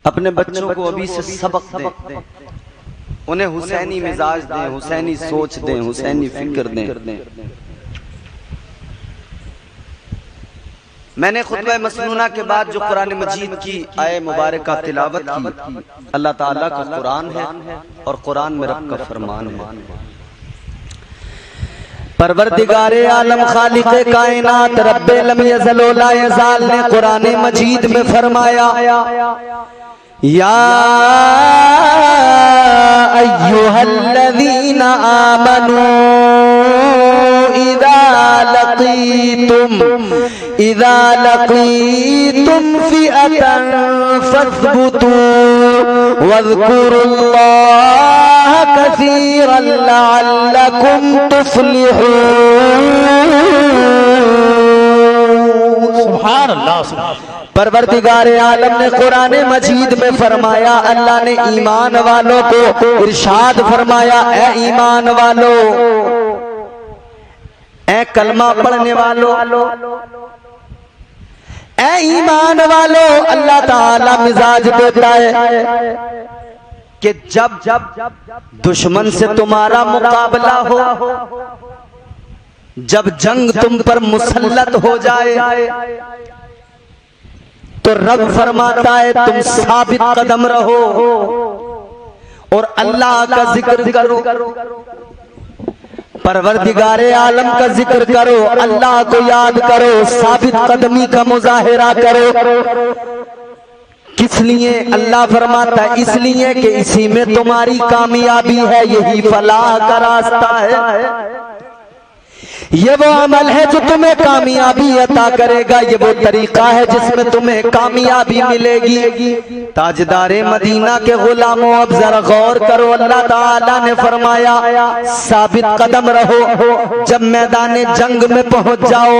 اپنے بچوں کو ابھی سے سبق دیں، انہیں حسینی مزاج دیں، حسینی سوچ دیں، حسینی فکر دیں۔ میں نے خطبہ مسنونہ کے بعد جو قرآن مجید کی آیہ مبارکہ تلاوت کی، اللہ تعالیٰ کا قرآن ہے اور قرآن میں رب کا فرمان ہے۔ پروردگار عالم خالق کائنات رب لم یزل و لا یزال نے قرآن مجید میں فرمایا، یا ایھا الذین آمنوا اذا لقیتم فئة فاثبتوا واذکروا اللہ کثیرا لعلکم تفلحون۔ سبحان اللہ۔ پروردگار عالم نے قرآن مجید میں فرمایا، اللہ نے ایمان والوں کو ارشاد فرمایا، اے ایمان والو، اے کلمہ پڑھنے والو، اے ایمان والو، اللہ تعالی مزاج دیتا ہے کہ جب دشمن سے تمہارا مقابلہ ہو، جب جنگ تم پر مسلط ہو جائے تو رب فرماتا ہے تم ثابت قدم رہو اور اللہ کا ذکر کرو، پروردگار عالم کا ذکر کرو، اللہ کو یاد کرو، ثابت قدمی کا مظاہرہ کرو۔ کس لیے اللہ فرماتا ہے؟ اس لیے کہ اسی میں تمہاری کامیابی ہے، یہی فلاح کا راستہ ہے، یہ وہ عمل ہے جو تمہیں کامیابی عطا کرے گا، یہ وہ طریقہ ہے جس میں تمہیں کامیابی ملے گی۔ تاجدار مدینہ کے غلاموں اب ذرا غور کرو، اللہ تعالیٰ نے فرمایا ثابت قدم رہو، جب میدان جنگ میں پہنچ جاؤ،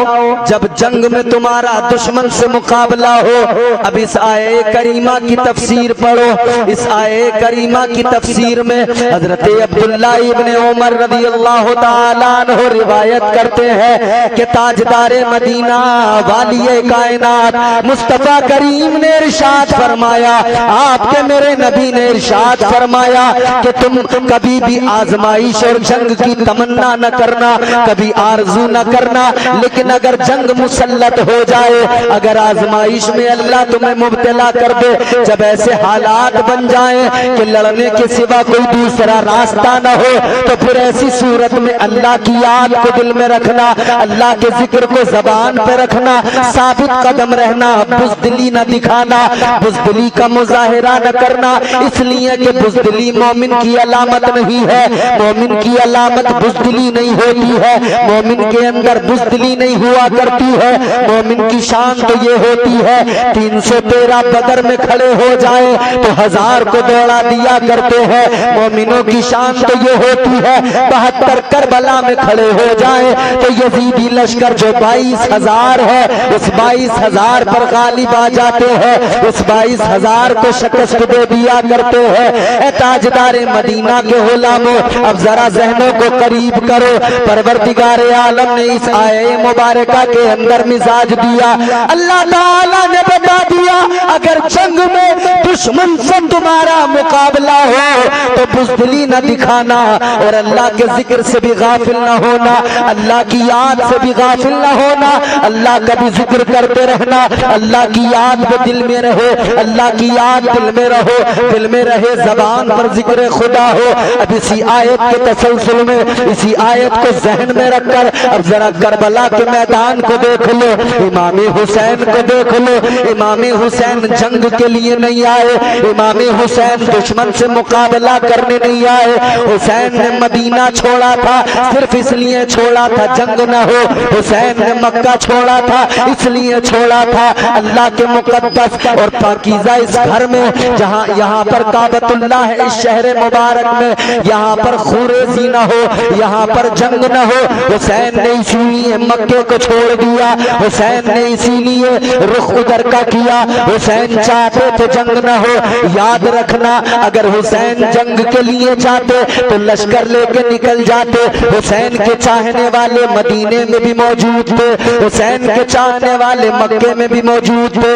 جب جنگ میں تمہارا دشمن سے مقابلہ ہو۔ اب اس آیے کریمہ کی تفسیر پڑھو، اس آیے کریمہ کی تفسیر میں حضرت عبداللہ ابن عمر رضی اللہ تعالیٰ عنہ روایت کرتے ہیں کہ تاجدار مدینہ والی کائنات مصطفیٰ کریم نے ارشاد فرمایا، آپ کے میرے نبی نے ارشاد فرمایا کہ تم کبھی بھی آزمائش اور جنگ کی تمنا نہ کرنا، کبھی آرزو نہ کرنا، لیکن اگر جنگ مسلط ہو جائے، اگر آزمائش میں اللہ تمہیں مبتلا کر دے، جب ایسے حالات بن جائیں کہ لڑنے کے سوا کوئی دوسرا راستہ نہ ہو، تو پھر ایسی صورت میں اللہ کی یاد کو دل میں رکھنا، اللہ کے ذکر کو زبان پہ رکھنا، ثابت قدم رہنا، بزدلی نہ دکھانا، بزدلی کا مظاہرہ نہ کرنا، اس لیے کہ بزدلی مومن کی علامت نہیں ہے، مومن کی علامت بزدلی نہیں ہوتی ہے، مومن کے اندر بزدلی نہیں ہوا کرتی ہے، مومن کی شان تو یہ ہوتی ہے 313 بدر میں کھڑے ہو جائے تو 1000 کو دوڑا دیا کرتے ہیں، مومنوں کی شان تو یہ ہوتی ہے 72 کربلا میں کھڑے ہو جائیں تو یزیدی لشکر جو 22,000 ہے اس 22,000 پر غالب آ جاتے ہیں، اس 22,000 کو شکست دے دیا کرتے ہیں۔ اے تاجدار مدینہ کے غلاموں، اب ذرا ذہنوں کو قریب کرو، پروردگار عالم نے اس آیے مبارکہ کے اندر مزاج دیا، اللہ تعالیٰ نے بتا دیا اگر جنگ میں دشمن سے تمہارا مقابلہ ہو تو بزدلی نہ دکھانا اور اللہ کے ذکر سے بھی غافل نہ ہونا، اللہ کی یاد سے بھی غافل نہ ہونا، اللہ کا بھی ذکر کرتے رہنا، اللہ کی یاد پہ دل میں رہو، اللہ کی یاد دل میں رہو، دل میں رہے، زبان پر ذکر خدا ہو۔ اب اسی آیت کے تسلسل میں، اسی آیت کو ذہن میں رکھ کر اب ذرا کربلا کے میدان کو دیکھ لو، امام حسین کو دیکھ لو۔ امام حسین جنگ کے لیے نہیں آئے، امام حسین دشمن سے مقابلہ کرنے نہیں آئے، حسین نے مدینہ چھوڑا تھا صرف اس لیے چھوڑا تھا جنگ نہ ہو، حسین نے مکہ چھوڑا تھا اس لیے چھوڑا تھا اللہ کے مقدس اور پاکیزہ اس گھر میں جہاں یہاں پر کعبۃ اللہ ہے، اس شہر مبارک میں یہاں پر خوریزی نہ ہو، یہاں پر جنگ نہ ہو، حسین نے اسی لیے مکے کو چھوڑ دیا، حسین نے اسی لیے رخ ادھر کا کیا، حسین چاہتے تھے جنگ نہ نہ ہو. یاد رکھنا اگر حسین جنگ کے لیے جاتے تو لشکر لے کے نکل جاتے. حسین کے چاہنے والے مدینے میں بھی موجود تھے, حسین کے چاہنے والے مکے میں بھی موجود تھے.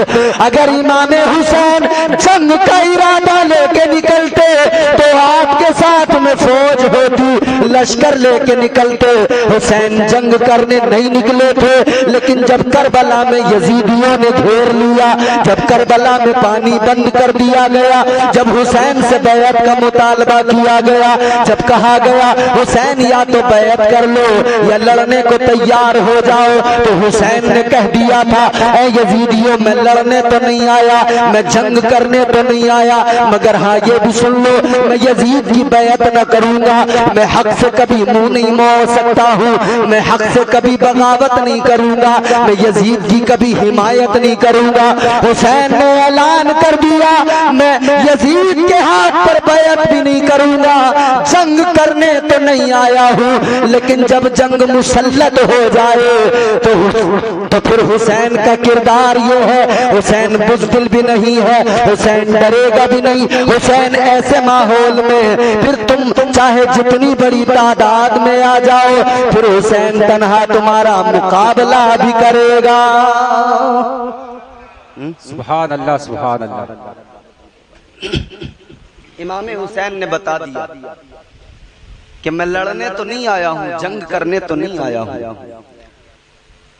اگر امام حسین جنگ کا ارادہ لے کے نکلتے تو آپ کے ساتھ میں فوج ہوتی, لشکر لے کے نکلتے. حسین جنگ کرنے نہیں نکلے تھے, لیکن جب کربلا میں یزیدیوں نے گھیر لیا, جب کربلا میں پانی بند کر دیا گیا, جب حسین سے بیعت کا مطالبہ کیا گیا, جب کہا گیا حسین یا تو بیعت کر لو یا لڑنے کو تیار ہو جاؤ, تو حسین نے کہہ دیا تھا اے یزیدیوں میں لڑنے تو نہیں آیا, میں جنگ کرنے تو نہیں آیا, مگر ہاں یہ بھی سن لو میں یزید کی بیعت نہ کروں گا, میں حق سے کبھی منہ نہیں موڑ سکتا ہوں, میں حق سے کبھی بغاوت نہیں کروں گا, میں یزید کی کبھی حمایت نہیں کروں گا. حسین نے اعلان کر دیا میں یزید کے ہاتھ پر بیعت بھی نہیں کروں گا, جنگ کرنے تو نہیں آیا ہوں, لیکن جب جنگ مسلط ہو جائے تو پھر حسین کا کردار یہ ہے, حسین بزدل بھی نہیں ہے, حسین ڈرے گا بھی نہیں. حسین ایسے ماحول میں پھر تم چاہے جتنی بڑی تعداد میں آ جاؤ, پھر حسین تنہا تمہارا مقابلہ بھی کرے گا. سبحان اللہ سبحان اللہ. امام حسین نے بتا دیا کہ میں لڑنے تو نہیں آیا ہوں, جنگ کرنے تو نہیں آیا ہوں,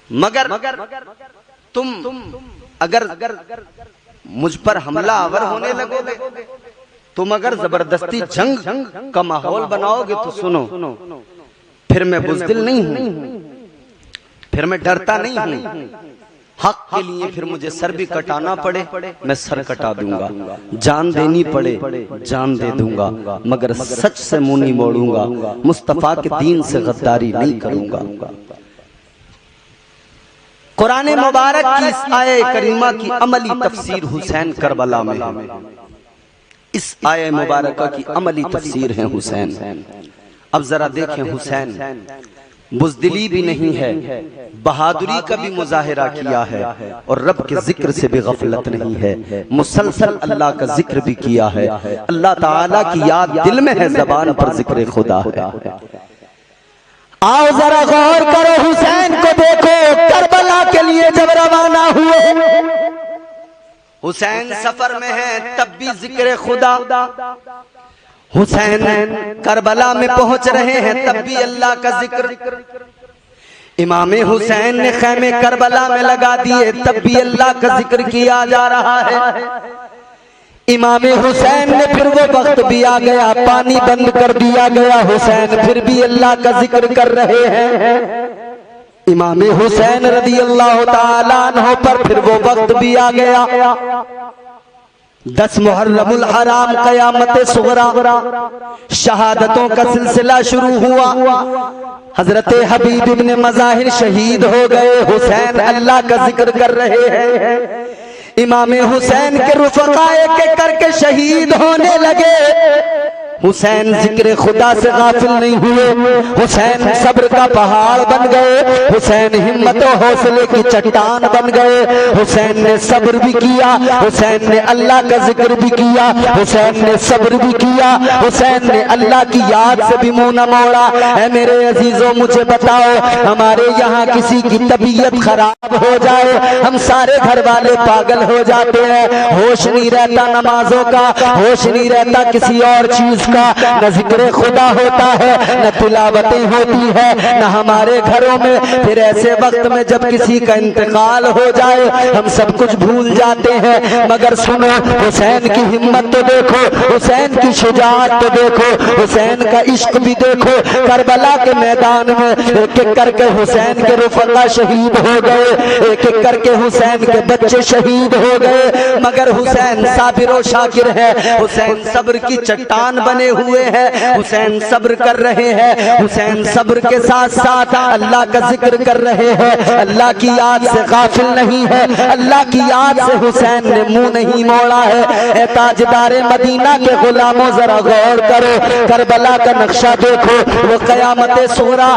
مگر تم اگر مجھ پر حملہ آور ہونے لگو گے, تم اگر زبردستی جنگ کا ماحول بناؤ گے تو سنو, پھر میں بزدل نہیں ہوں, پھر میں ڈرتا نہیں ہوں. حق کے لیے پھر مجھے سر بھی کٹانا پڑے میں سر کٹا دوں گا, جان دینی پڑے جان دے دوں گا, مگر سچ سے منہ نہیں موڑوں گا, مصطفیٰ کے دین سے غداری نہیں کروں گا. قرآن مبارک کی اس آیہ کریمہ کی عملی تفسیر حسین کربلا میں ہے. اس آیہ مبارکہ کی عملی تفسیر ہے حسین. اب ذرا دیکھیں, حسین بزدلی بھی نہیں ہے, بہادری کا بھی مظاہرہ کیا ہے, اور رب کے ذکر سے بھی غفلت نہیں ہے, مسلسل اللہ کا ذکر بھی کیا ہے. اللہ تعالیٰ کی یاد دل میں ہے, زبان پر ذکر خدا ہے. آؤ ذرا غور کرو, حسین کو دیکھو کربلا کے لیے جب روانہ ہوئے, حسین سفر میں ہے تب بھی ذکر خدا. حسین کربلا میں پہنچ رہے ہیں تب بھی اللہ کا ذکر. امام حسین نے خیمے کربلا میں لگا دیے تب بھی اللہ کا ذکر کیا جا رہا ہے. امام حسین نے پھر وہ وقت بھی آ گیا, پانی بند کر دیا گیا, حسین پھر بھی اللہ کا ذکر کر رہے ہیں. امام حسین رضی اللہ تعالیٰ عنہ پر پھر وہ وقت بھی آ گیا, 10 محرم الحرام قیامت صغریٰ, شہادتوں کا سلسلہ شروع ہوا. حضرت حبیب ابن مظاہر شہید ہو گئے, حسین اللہ کا ذکر کر رہے ہیں. امام حسین کے رفقا ایک کر کے شہید ہونے لگے, حسین ذکر خدا سے غافل نہیں ہوئے, حسین صبر کا پہاڑ بن گئے, حسین ہمت و حوصلے کی چٹان بن گئے. حسین نے صبر بھی کیا, حسین نے اللہ کا ذکر بھی کیا, حسین نے صبر بھی کیا, حسین نے اللہ کی یاد سے بھی منہ نہ موڑا. اے میرے عزیزوں مجھے بتاؤ, ہمارے یہاں کسی کی طبیعت خراب ہو جائے, ہم سارے گھر والے پاگل ہو جاتے ہیں, ہوش نہیں رہتا نمازوں کا, ہوش نہیں رہتا کسی اور چیز کا, نہ ذکر خدا ہوتا ہے, نہ تلاوتیں ہوتی ہے, نہ ہمارے گھروں میں. پھر ایسے وقت میں جب کسی کا انتقال ہو جائے ہم سب کچھ بھول جاتے ہیں. مگر سنو, حسین کی ہمت تو دیکھو, حسین کی شجاعت تو دیکھو, حسین کا عشق بھی دیکھو. کربلا کے میدان میں ایک ایک کر کے حسین کے رفقا شہید ہو گئے, ایک ایک کر کے حسین کے بچے شہید ہو گئے, مگر حسین صابر و شاکر ہے, حسین صبر کی چٹان بن بنے ہوئے ہیں، حسین صبر کر رہے ہیں، حسین صبر کے ساتھ ساتھ اللہ کا ذکر کر رہے ہیں، اللہ کی یاد سے غافل نہیں ہے، اللہ کی یاد سے حسین نے منہ نہیں موڑا ہے۔ اے تاجدار مدینہ کے غلاموں ذرا غور کرو، کربلا کا نقشہ دیکھو، وہ قیامت صغریٰ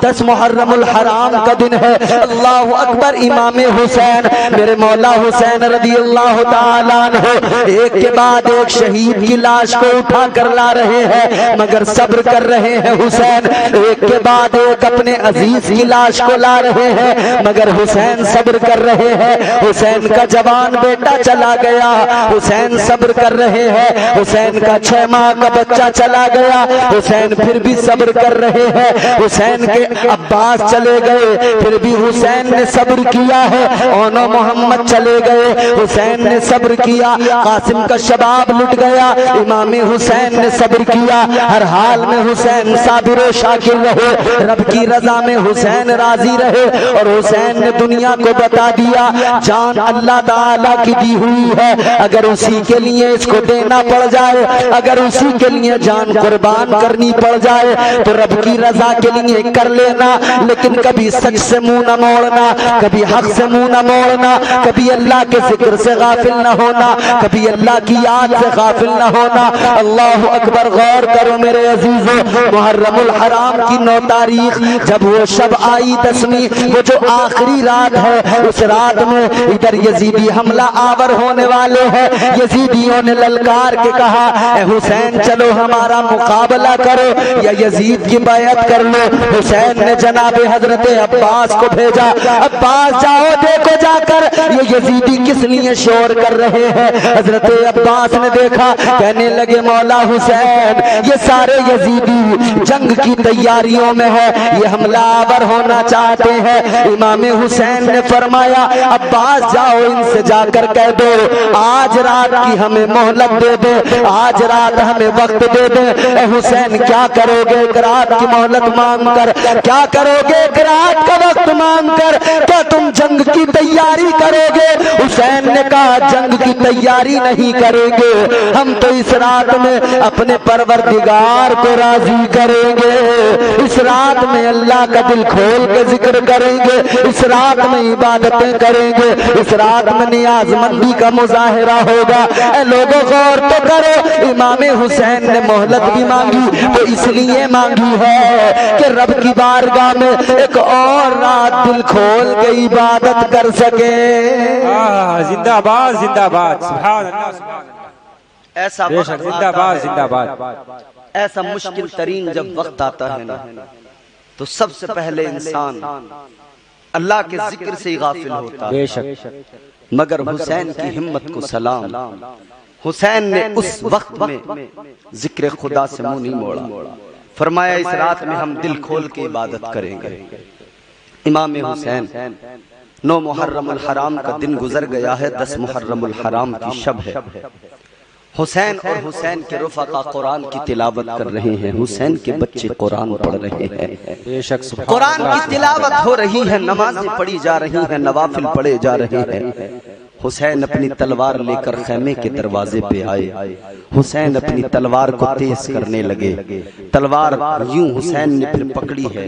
10 محرم الحرام کا دن ہے۔ اللہ اکبر، امام حسین میرے مولا حسین رضی اللہ تعالیٰ عنہ ایک کے بعد ایک شہید کی لاش کو اٹھا کر لا رہے ہیں، مگر صبر کر رہے ہیں حسین، ایک کے بعد ایک اپنے عزیز کی لاش کو لا رہے ہیں، مگر حسین صبر کر رہے ہیں۔ حسین کا جوان بیٹا چلا گیا، حسین صبر کر رہے ہیں، حسین کا 6 ماہ کا بچہ چلا گیا، حسین پھر بھی صبر کر رہے ہیں، حسین کے عباس چلے گئے پھر بھی حسین نے صبر کیا ہے، اونو محمد چلے گئے حسین نے صبر کیا، قاسم کا شباب لٹ گیا امام حسین نے صبر کیا، ہر حال میں حسین صابر و شاکر رہے، رب کی رضا میں حسین راضی رہے، اور حسین نے دنیا کو بتا دیا جان اللہ تعالیٰ کی دی ہوئی ہے، اگر اسی کے لیے اس کو دینا پڑ جائے، اگر اسی کے لیے جان قربان کرنی پڑ جائے تو رب کی رضا کے لیے کر لینا، لیکن کبھی سچ سے منہ نہ موڑنا، کبھی حق سے منہ نہ موڑنا، کبھی اللہ کے ذکر سے غافل نہ ہونا، کبھی اللہ کی یاد سے غافل نہ ہونا۔ اللہ اکبر، غور کرو میرے عزیزو، محرم الحرام کی 9 تاریخ جب وہ شب آئی 10ویں، وہ جو آخری رات ہے، اس رات میں ادھر یزیدی حملہ آور ہونے والے ہیں، یزیدیوں نے للکار کے کہا اے حسین چلو ہمارا مقابلہ کرو یا یزید کی بیعت کر لو۔ حسین نے جناب حضرت عباس کو بھیجا، عباس جاؤ دیکھو جا کر یہ یزیدی کس لیے شور کر رہے ہیں۔ حضرت عباس نے دیکھا، کہنے لگے مولا حسین یہ سارے یزیدی جنگ کی تیاریوں میں ہے، یہ حملہ آور ہونا چاہتے ہیں۔ امام حسین نے فرمایا عباس جاؤ ان سے جا کر کہہ دو آج رات کی ہمیں مہلت دے دے، آج رات ہمیں وقت دے دے۔ اے حسین کیا کرو گے ایک رات کی مہلت مانگ کر، کیا کرو گے ایک رات کا وقت مانگ کر، کیا تم جنگ کی تیاری کرو گے؟ حسین نے کہا جنگ کی تیاری نہیں کریں گے، ہم تو اس رات میں اپنے پروردگار کو راضی کریں گے، اس رات میں اللہ کا دل کھول کے ذکر کریں گے، اس رات میں عبادتیں کریں گے، اس رات میں نیاز مندی کا مظاہرہ ہوگا۔ اے لوگوں غور تو کرو، امام حسین نے مہلت بھی مانگی تو اس لیے مانگی ہے کہ رب کی بارگاہ میں ایک اور رات دل کھول کے عبادت کر سکے۔ زندہ باد زندہ باد، سبحان اللہ سبحان اللہ، ایسا بے شک زندہ باد زندہ باد۔ ایسا مشکل ترین جب وقت آتا ہے نا تو سب سے پہلے انسان اللہ کے ذکر سے ہی غافل ہوتا ہے، بے شک، مگر حسین کی ہمت کو سلام، حسین نے اس وقت میں ذکر خدا سے منہ نہیں موڑا، فرمایا اس رات میں ہم دل کھول کے عبادت کریں گے۔ امام حسین 9 محرم الحرام کا دن گزر گیا ہے، 10 محرم الحرام کی شب ہے، حسین اور حسین کے رفقا قرآن کی تلاوت کر رہے ہیں، حسین کے بچے قرآن پڑھ رہے ہیں، بے شک سبحان قرآن اللہ۔ کی تلاوت ہو رہی ہے، نمازیں پڑھی جا رہی ہیں، نوافل پڑھے جا رہے ہیں۔ حسین اپنی تلوار لے کر خیمے کے دروازے پہ آئے، حسین اپنی تلوار کو تیز کرنے لگے، تلوار یوں حسین نے پھر پکڑی ہے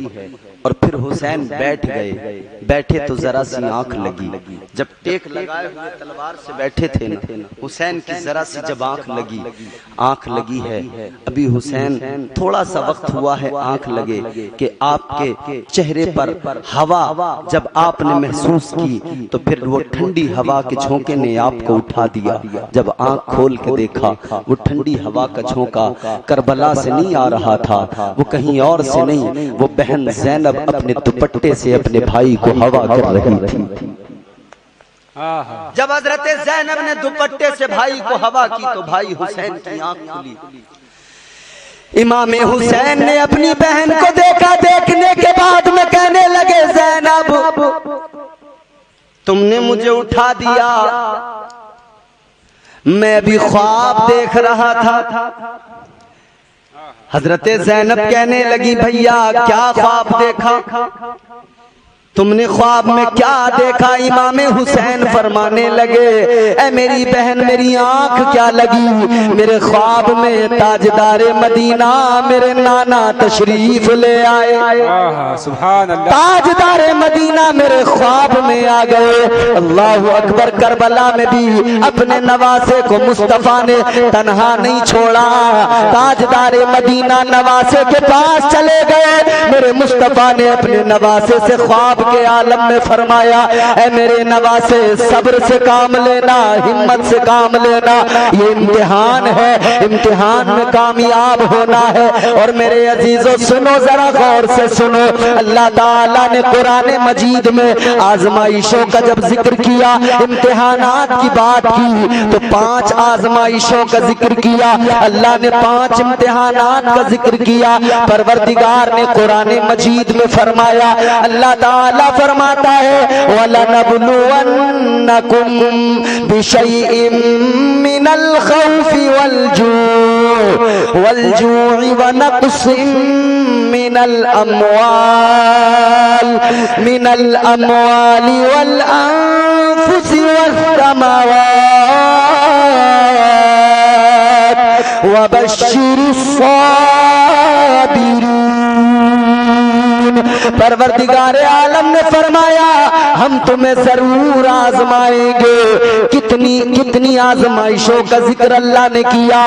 اور پھر حسین بیٹھ گئے، بیٹھے تو ذرا سی آنکھ لگی، جب ٹیک لگائے ہوئے تلوار سے بیٹھے تھے نا، حسین کی ذرا سی جب آنکھ لگی ہے، ابھی حسین تھوڑا سا وقت ہوا ہے آنکھ لگے کہ آپ کے چہرے پر ہوا جب آپ نے محسوس کی تو پھر وہ ٹھنڈی ہوا کے جھونکے نے آپ کو اٹھا دیا۔ جب آنکھ کھول کے دیکھا وہ ٹھنڈی ہوا کا جھونکا کربلا سے نہیں آ رہا تھا، وہ کہیں اور سے نہیں، وہ بہن زینب اپنے دوپٹے سے اپنے بھائی کو ہوا کر رہی تھی۔ جب حضرت زینب نے دوپٹے سے بھائی کو ہوا کی تو بھائی حسین کی آنکھ کھلی، امام حسین نے اپنی بہن کو دیکھا، دیکھنے کے بعد میں کہنے لگے زینب تم نے مجھے اٹھا دیا، میں بھی خواب دیکھ رہا تھا۔ حضرت زینب کہنے لگی بھیا کیا خواب دیکھا؟ تم نے خواب میں کیا دیکھا؟ امام حسین فرمانے لگے اے میری بہن میری آنکھ کیا لگی، میرے خواب میں تاجدار مدینہ میرے نانا تشریف لے آئے، سبحان اللہ، تاجدار مدینہ میرے خواب میں آ گئے۔ اللہ اکبر، کربلا میں بھی اپنے نواسے کو مصطفیٰ نے تنہا نہیں چھوڑا، تاجدار مدینہ نواسے کے پاس چلے گئے، میرے مصطفیٰ نے اپنے نواسے سے خواب کے عالم میں فرمایا اے میرے نواسے صبر سے کام لینا، ہمت سے کام لینا، یہ امتحان ہے، امتحان میں کامیاب ہونا ہے۔ اور میرے عزیزو سنو ذرا غور سے سنو، اللہ تعالیٰ نے قرآن مجید میں آزمائشوں کا جب ذکر کیا، امتحانات کی بات کی تو 5 آزمائشوں کا ذکر کیا، اللہ نے 5 امتحانات کا ذکر کیا۔ پروردگار نے قرآن مجید میں فرمایا، اللہ تعالیٰ فرماتا ہے وَلَنَبْلُوَنَّكُمْ بِشَيْءٍ مِّنَ الْخَوْفِ وَالْجُوعِ وَنَقْصٍ مِّنَ الْأَمْوَالِ وَالْأَنفُسِ وَالثَّمَرَاتِ وَبَشِّرِ الصَّابِرِينَ۔ پروردگار عالم نے فرمایا ہم تمہیں ضرور آزمائیں گے۔ کتنی آزمائشوں کا ذکر اللہ نے کیا،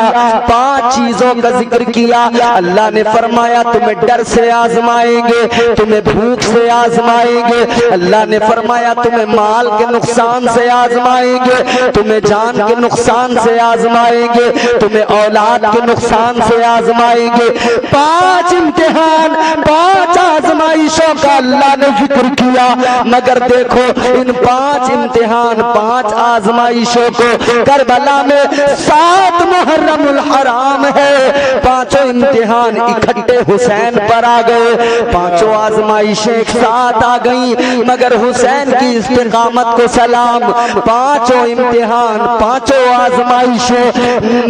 5 چیزوں کا ذکر کیا۔ اللہ نے فرمایا تمہیں ڈر سے آزمائیں گے، تمہیں بھوک سے آزمائیں گے، اللہ نے فرمایا تمہیں مال کے نقصان سے آزمائیں گے، تمہیں جان کے نقصان سے آزمائیں گے، تمہیں اولاد کے نقصان سے آزمائیں گے۔ 5 امتحان، 5 آزمائشوں کا اللہ نے ذکر کیا، مگر دیکھو ان 5 امتحان، 5 آزمائشوں کو کربلا میں 7 محرم الحرام ہے، 5 امتحان اکٹھے حسین پر آ گئے، 5 آزمائشیں ایک ساتھ آ گئیں، مگر حسین کی استقامت کو سلام۔ 5 امتحان، 5 آزمائشیں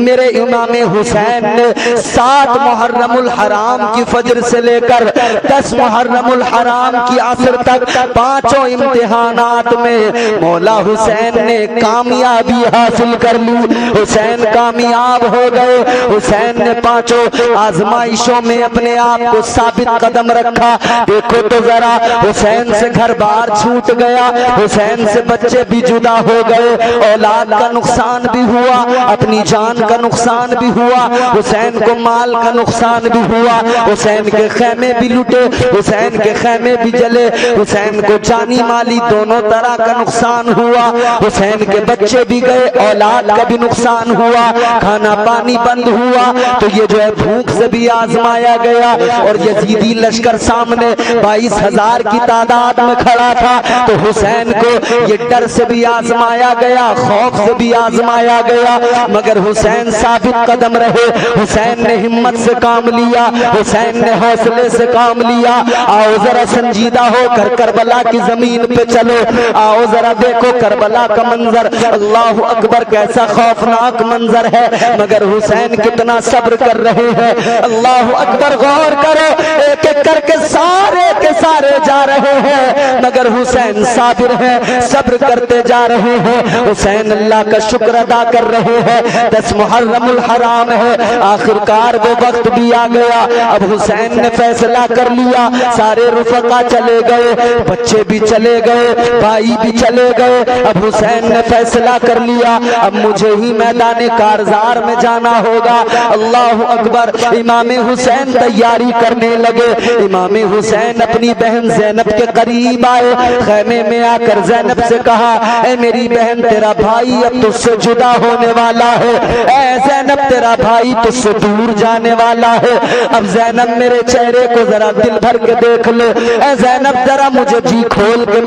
میرے امام حسین نے 7 محرم الحرام کی فجر سے لے کر 10 محرم الحرام کی عصر تک 5 امتحانات میں مولا حسین نے کامیابی حاصل کر لی، حسین کامیاب ہو گئے۔ حسین نے 5 آزمائشوں میں اپنے آپ کو ثابت قدم رکھا۔ دیکھو تو ذرا، حسین سے گھر بار چھوٹ گیا، حسین سے بچے بھی جدا ہو گئے، اولاد کا نقصان بھی ہوا، اپنی جان کا نقصان بھی ہوا، حسین کو مال کا نقصان بھی ہوا، حسین کے خیمے بھی لٹے، حسین کے خیمے بھی جلے، حسین کو جانی مالی دونوں طرح کا نقصان ہوا، حسین کے بچے بھی گئے، اولاد کا بھی نقصان ہوا، کھانا پانی بند ہوا۔ تو یہ جو ہے بھوک سے بھی آزمایا گیا، اور یزیدی لشکر سامنے 22,000 کی تعداد میں کھڑا تھا، تو حسین کو یہ ڈر سے بھی آزمایا گیا، خوف سے بھی آزمایا گیا، مگر حسین ثابت قدم رہے، حسین نے ہمت سے کام لیا، حسین نے حوصلے سے کام لیا۔ آؤ ذرا سنجیدہ ہو کر کربلا کی زمین پہ چلو، آؤ ذرا دیکھو کربلا کا منظر، اللہ اکبر کیسا خوفناک منظر ہے، مگر حسین کتنا صبر کر رہے ہیں، اللہ اکبر غور کرو، ایک ایک کر کے سارے کے سارے جا رہے ہیں، مگر حسین صابر ہیں، صبر کرتے جا رہے ہیں۔ حسین اللہ کا شکر ادا کر رہے ہیں، 10 محرم الحرام ہے، آخر کار وہ وقت بھی آ گیا، اب حسین نے فیصلہ کر لیا، سارے رفقا چلے گئے، بچے بھی چلے گئے، بھائی بھی چلے گئے، اب حسین نے فیصلہ کر لیا اب مجھے ہی میدان کارزار میں جانا ہوگا۔ اللہ اکبر، امام حسین تیاری کرنے لگے، امام حسین اپنی بہن زینب کے قریب آئے، خیمے میں آ کر زینب سے کہا اے میری بہن تیرا بھائی اب تجھ سے جدا ہونے والا ہے، اے زینب تیرا بھائی تجھ سے دور جانے والا ہے۔ اب زینب میرے چہرے کو ذرا دل بھر کے دیکھ لے، اے زینب ذرا مجھے جی کھول کے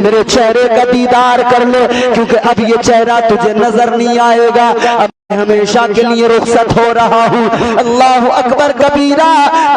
میرے چہرے کا دیدار کر لے، کیونکہ اب یہ چہرہ تجھے نظر نہیں آئے گا، اب ہمیشہ کے لیے رخصت ہو رہا ہوں۔ اللہ اکبر کبیرہ،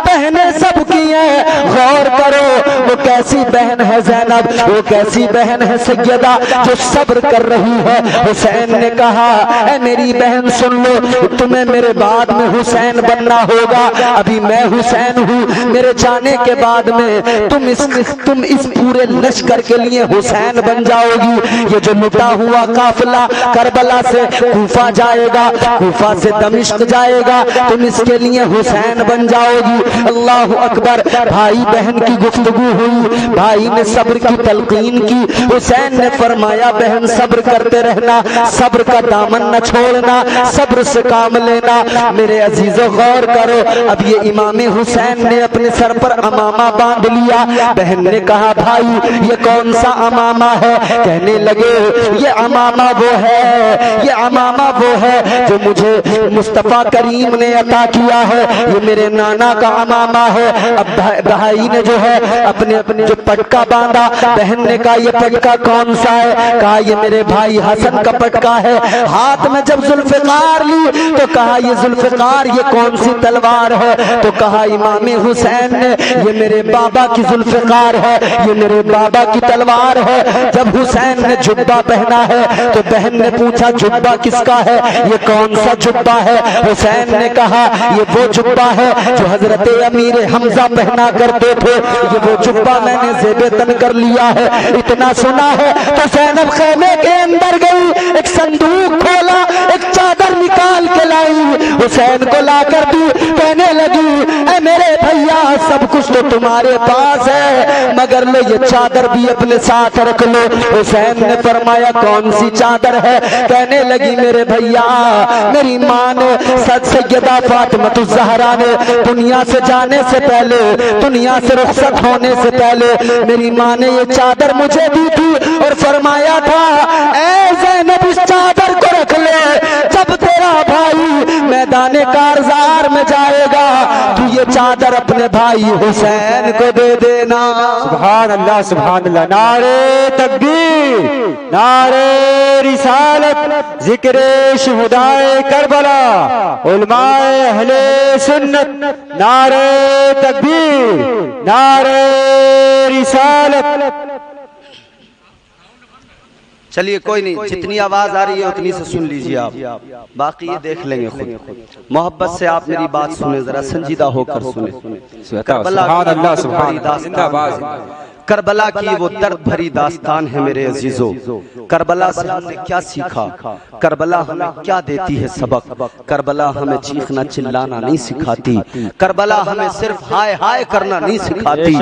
بہنیں سب کی ہیں، غور کرو وہ کیسی بہن ہے زینب، وہ کیسی بہن ہے سیدہ جو صبر کر رہی ہے۔ حسین نے کہا اے میری بہن سن لو، تمہیں میرے بعد میں حسین بننا ہوگا، ابھی میں حسین ہوں، میرے جانے کے بعد میں تم اس پورے لشکر کے لیے حسین بن جاؤ گی۔ یہ جو لٹا ہوا قافلہ کربلا سے کوفہ جائے گا، کوفہ سے دمشق جائے گا، تم اس کے لیے حسین بن جاؤ گی۔ اللہ اکبر۔ بھائی بہن کی گفتگو ہوئی، بھائی نے صبر کی تلقین کی، حسین نے فرمایا بہن صبر کرتے رہنا، صبر کا دامن نہ چھوڑنا، صبر سے کام لینا۔ میرے عزیزو غور کرو، اب یہ امام حسین نے اپنے سر پر امامہ باندھ لیا۔ بہن نے کہا بھائی یہ کون سا امامہ ہے؟ کہنے لگے یہ امامہ وہ ہے، یہ امامہ وہ ہے جو مجھے مصطفیٰ کریم نے عطا کیا ہے، یہ میرے نانا کا امامہ ہے۔ اب بھائی نے جو ہے اپنے جو پٹکا باندھا، بہن نے کہا یہ پٹکا کون سا ہے؟ کہا یہ میرے بھائی حسن کا پٹکا ہے۔ ہاتھ میں جب ذوالفقار لی تو کہا یہ ذوالفقار یہ کون سی تلوار ہے؟ تو کہا امام حسین نے یہ میرے بابا کی ذوالفقار ہے، یہ میرے بابا کی تلوار ہے۔ جب حسین نے جبہ پہنا ہے تو بہن نے پوچھا جبہ کس کا ہے؟ یہ کون سا جبہ ہے؟ حسین نے کہا یہ وہ جبہ ہے جو حضرت امیر حمزہ پہنا کرتے تھے، یہ وہ جبہ میں نے زیب تن کر لیا ہے۔ اتنا سنا ہے تو زینب خیمے کے اندر گئی، ایک صندوق کھولا، ایک چادر نکال کے لائی، حسین کو لا کر دی، کہنے لگی اے میرے بھیا سب کچھ تو تمہارے پاس ہے مگر لو یہ چادر بھی اپنے ساتھ رکھ لو۔ حسین نے فرمایا کون سی چادر ہے؟ کہنے لگی میرے بھیا میری ماں نے سیدہ فاطمہ الزہرا نے دنیا سے جانے سے پہلے، دنیا سے رخصت ہونے سے پہلے میری ماں نے یہ چادر مجھے دی تھی اور فرمایا تھا اے زینب اس چادر کو رکھ لے، جب تیرا بھائی میدان کارزار میں جائے گا تو یہ چادر اپنے بھائی حسین کو دے دینا۔ سبحان اللہ سبحان اللہ۔ نعرہ تکبیر، نعرہ رسالت، ذکر شہدائے کربلا، علماء اہل سنت، نعرہ تکبیر، نعرہ رسالت۔ چلیے کوئی نہیں، جتنی آواز آ رہی ہے اتنی سے سن لیجیے آپ، باقی یہ دیکھ لیں گے خود۔ محبت سے آپ میری بات سنیں، ذرا سنجیدہ ہو کر سنیں۔ سبحان اللہ سبحان اللہ۔ زندہ باد۔ کربلا کی وہ درد بھری داستان ہے میرے عزیزو۔ کربلا سے ہم نے کیا سیکھا؟ کربلا ہمیں کیا دیتی ہے سبق؟ کربلا ہمیں چیخنا چلانا نہیں سکھاتی، کربلا ہمیں صرف ہائے ہائے کرنا نہیں سکھاتی۔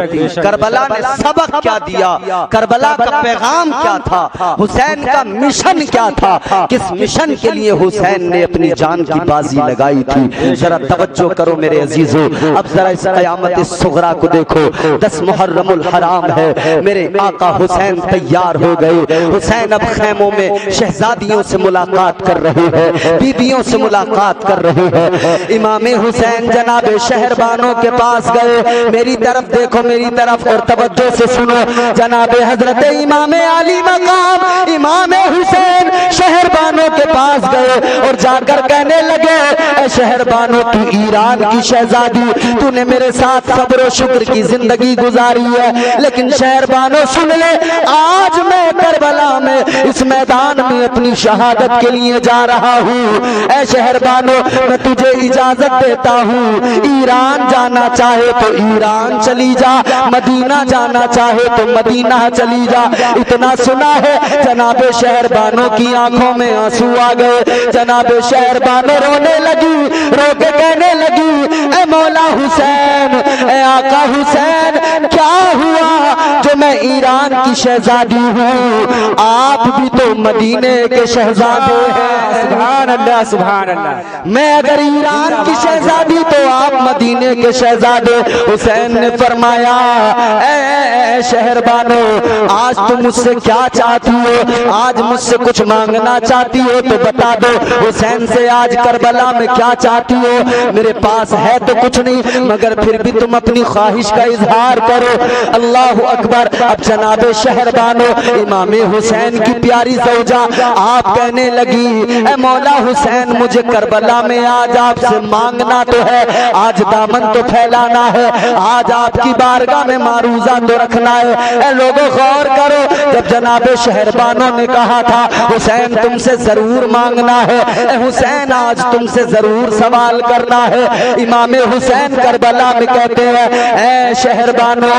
کربلا نے سبق کیا دیا؟ کربلا کا پیغام کیا تھا؟ حسین کا مشن کیا تھا؟ کس مشن کے لیے حسین نے اپنی جان کی بازی لگائی تھی؟ ذرا توجہ کرو میرے عزیزو، اب ذرا اس قیامت الصغریٰ کو دیکھو۔ 10 محرم الحرام ہے، میرے آقا حسین تیار ہو گئے۔ حسین اب خیموں میں شہزادیوں سے ملاقات کر رہے ہیں، بیویوں سے ملاقات کر رہے ہیں۔ امام حسین جناب شہربانوں کے پاس گئے، میری طرف دیکھو، میری طرف اور توجہ سے سنو۔ جناب حضرت امام علی مقام امام حسین شہربانوں کے پاس گئے اور جا کر کہنے لگے اے شہربانوں تو ایران کی شہزادی، تو نے میرے ساتھ صبر و شکر کی زندگی گزاری ہے، لیکن شہربانوں سن لے، آج میں کربلا میں اس میدان میں اپنی شہادت کے لیے جا رہا ہوں۔ اے شہربانوں میں تجھے اجازت دیتا ہوں، ایران جانا چاہے تو ایران چلی جا، مدینہ جانا چاہے تو مدینہ چلی جا۔ اتنا سنا ہے جناب شہربانوں کی آنکھوں میں آنسو آ گئے، جناب شہربانوں رونے لگی، رو کے کہنے لگی اے مولا حسین، اے آقا حسین، کیا ہوا جو میں ایران کی شہزادی ہوں، آپ بھی تو مدینے کے شہزادے ہیں۔ سبحان اللہ سبحان اللہ۔ میں اگر ایران کی شہزادی تو آپ مدینے کے شہزادے۔ حسین نے فرمایا اے شہربانو، آج تم مجھ سے کیا چاہتی ہو؟ آج مجھ سے کچھ مانگنا چاہتی ہو تو بتا دو۔ حسین سے آج کربلا میں کیا چاہتی ہو؟ میرے پاس ہے تو کچھ نہیں، مگر پھر بھی تم اپنی خواہش کا اظہار کرو اللہ اکبر۔ اب جناب شہربانو امام حسین کی پیاری زوجہ آپ کہنے لگی اے مولا حسین مجھے کربلا میں آج آپ سے مانگنا تو ہے، آج دامن تو پھیلانا ہے، آج آپ کی بارگاہ میں معروضہ تو رکھنا ہے۔ اے لوگوں غور کرو، جب جناب شہربانو نے کہا تھا حسین تم سے ضرور مانگنا ہے، اے حسین آج تم سے ضرور سوال کرنا ہے، امام حسین کربلا میں کہتے ہیں اے شہربانو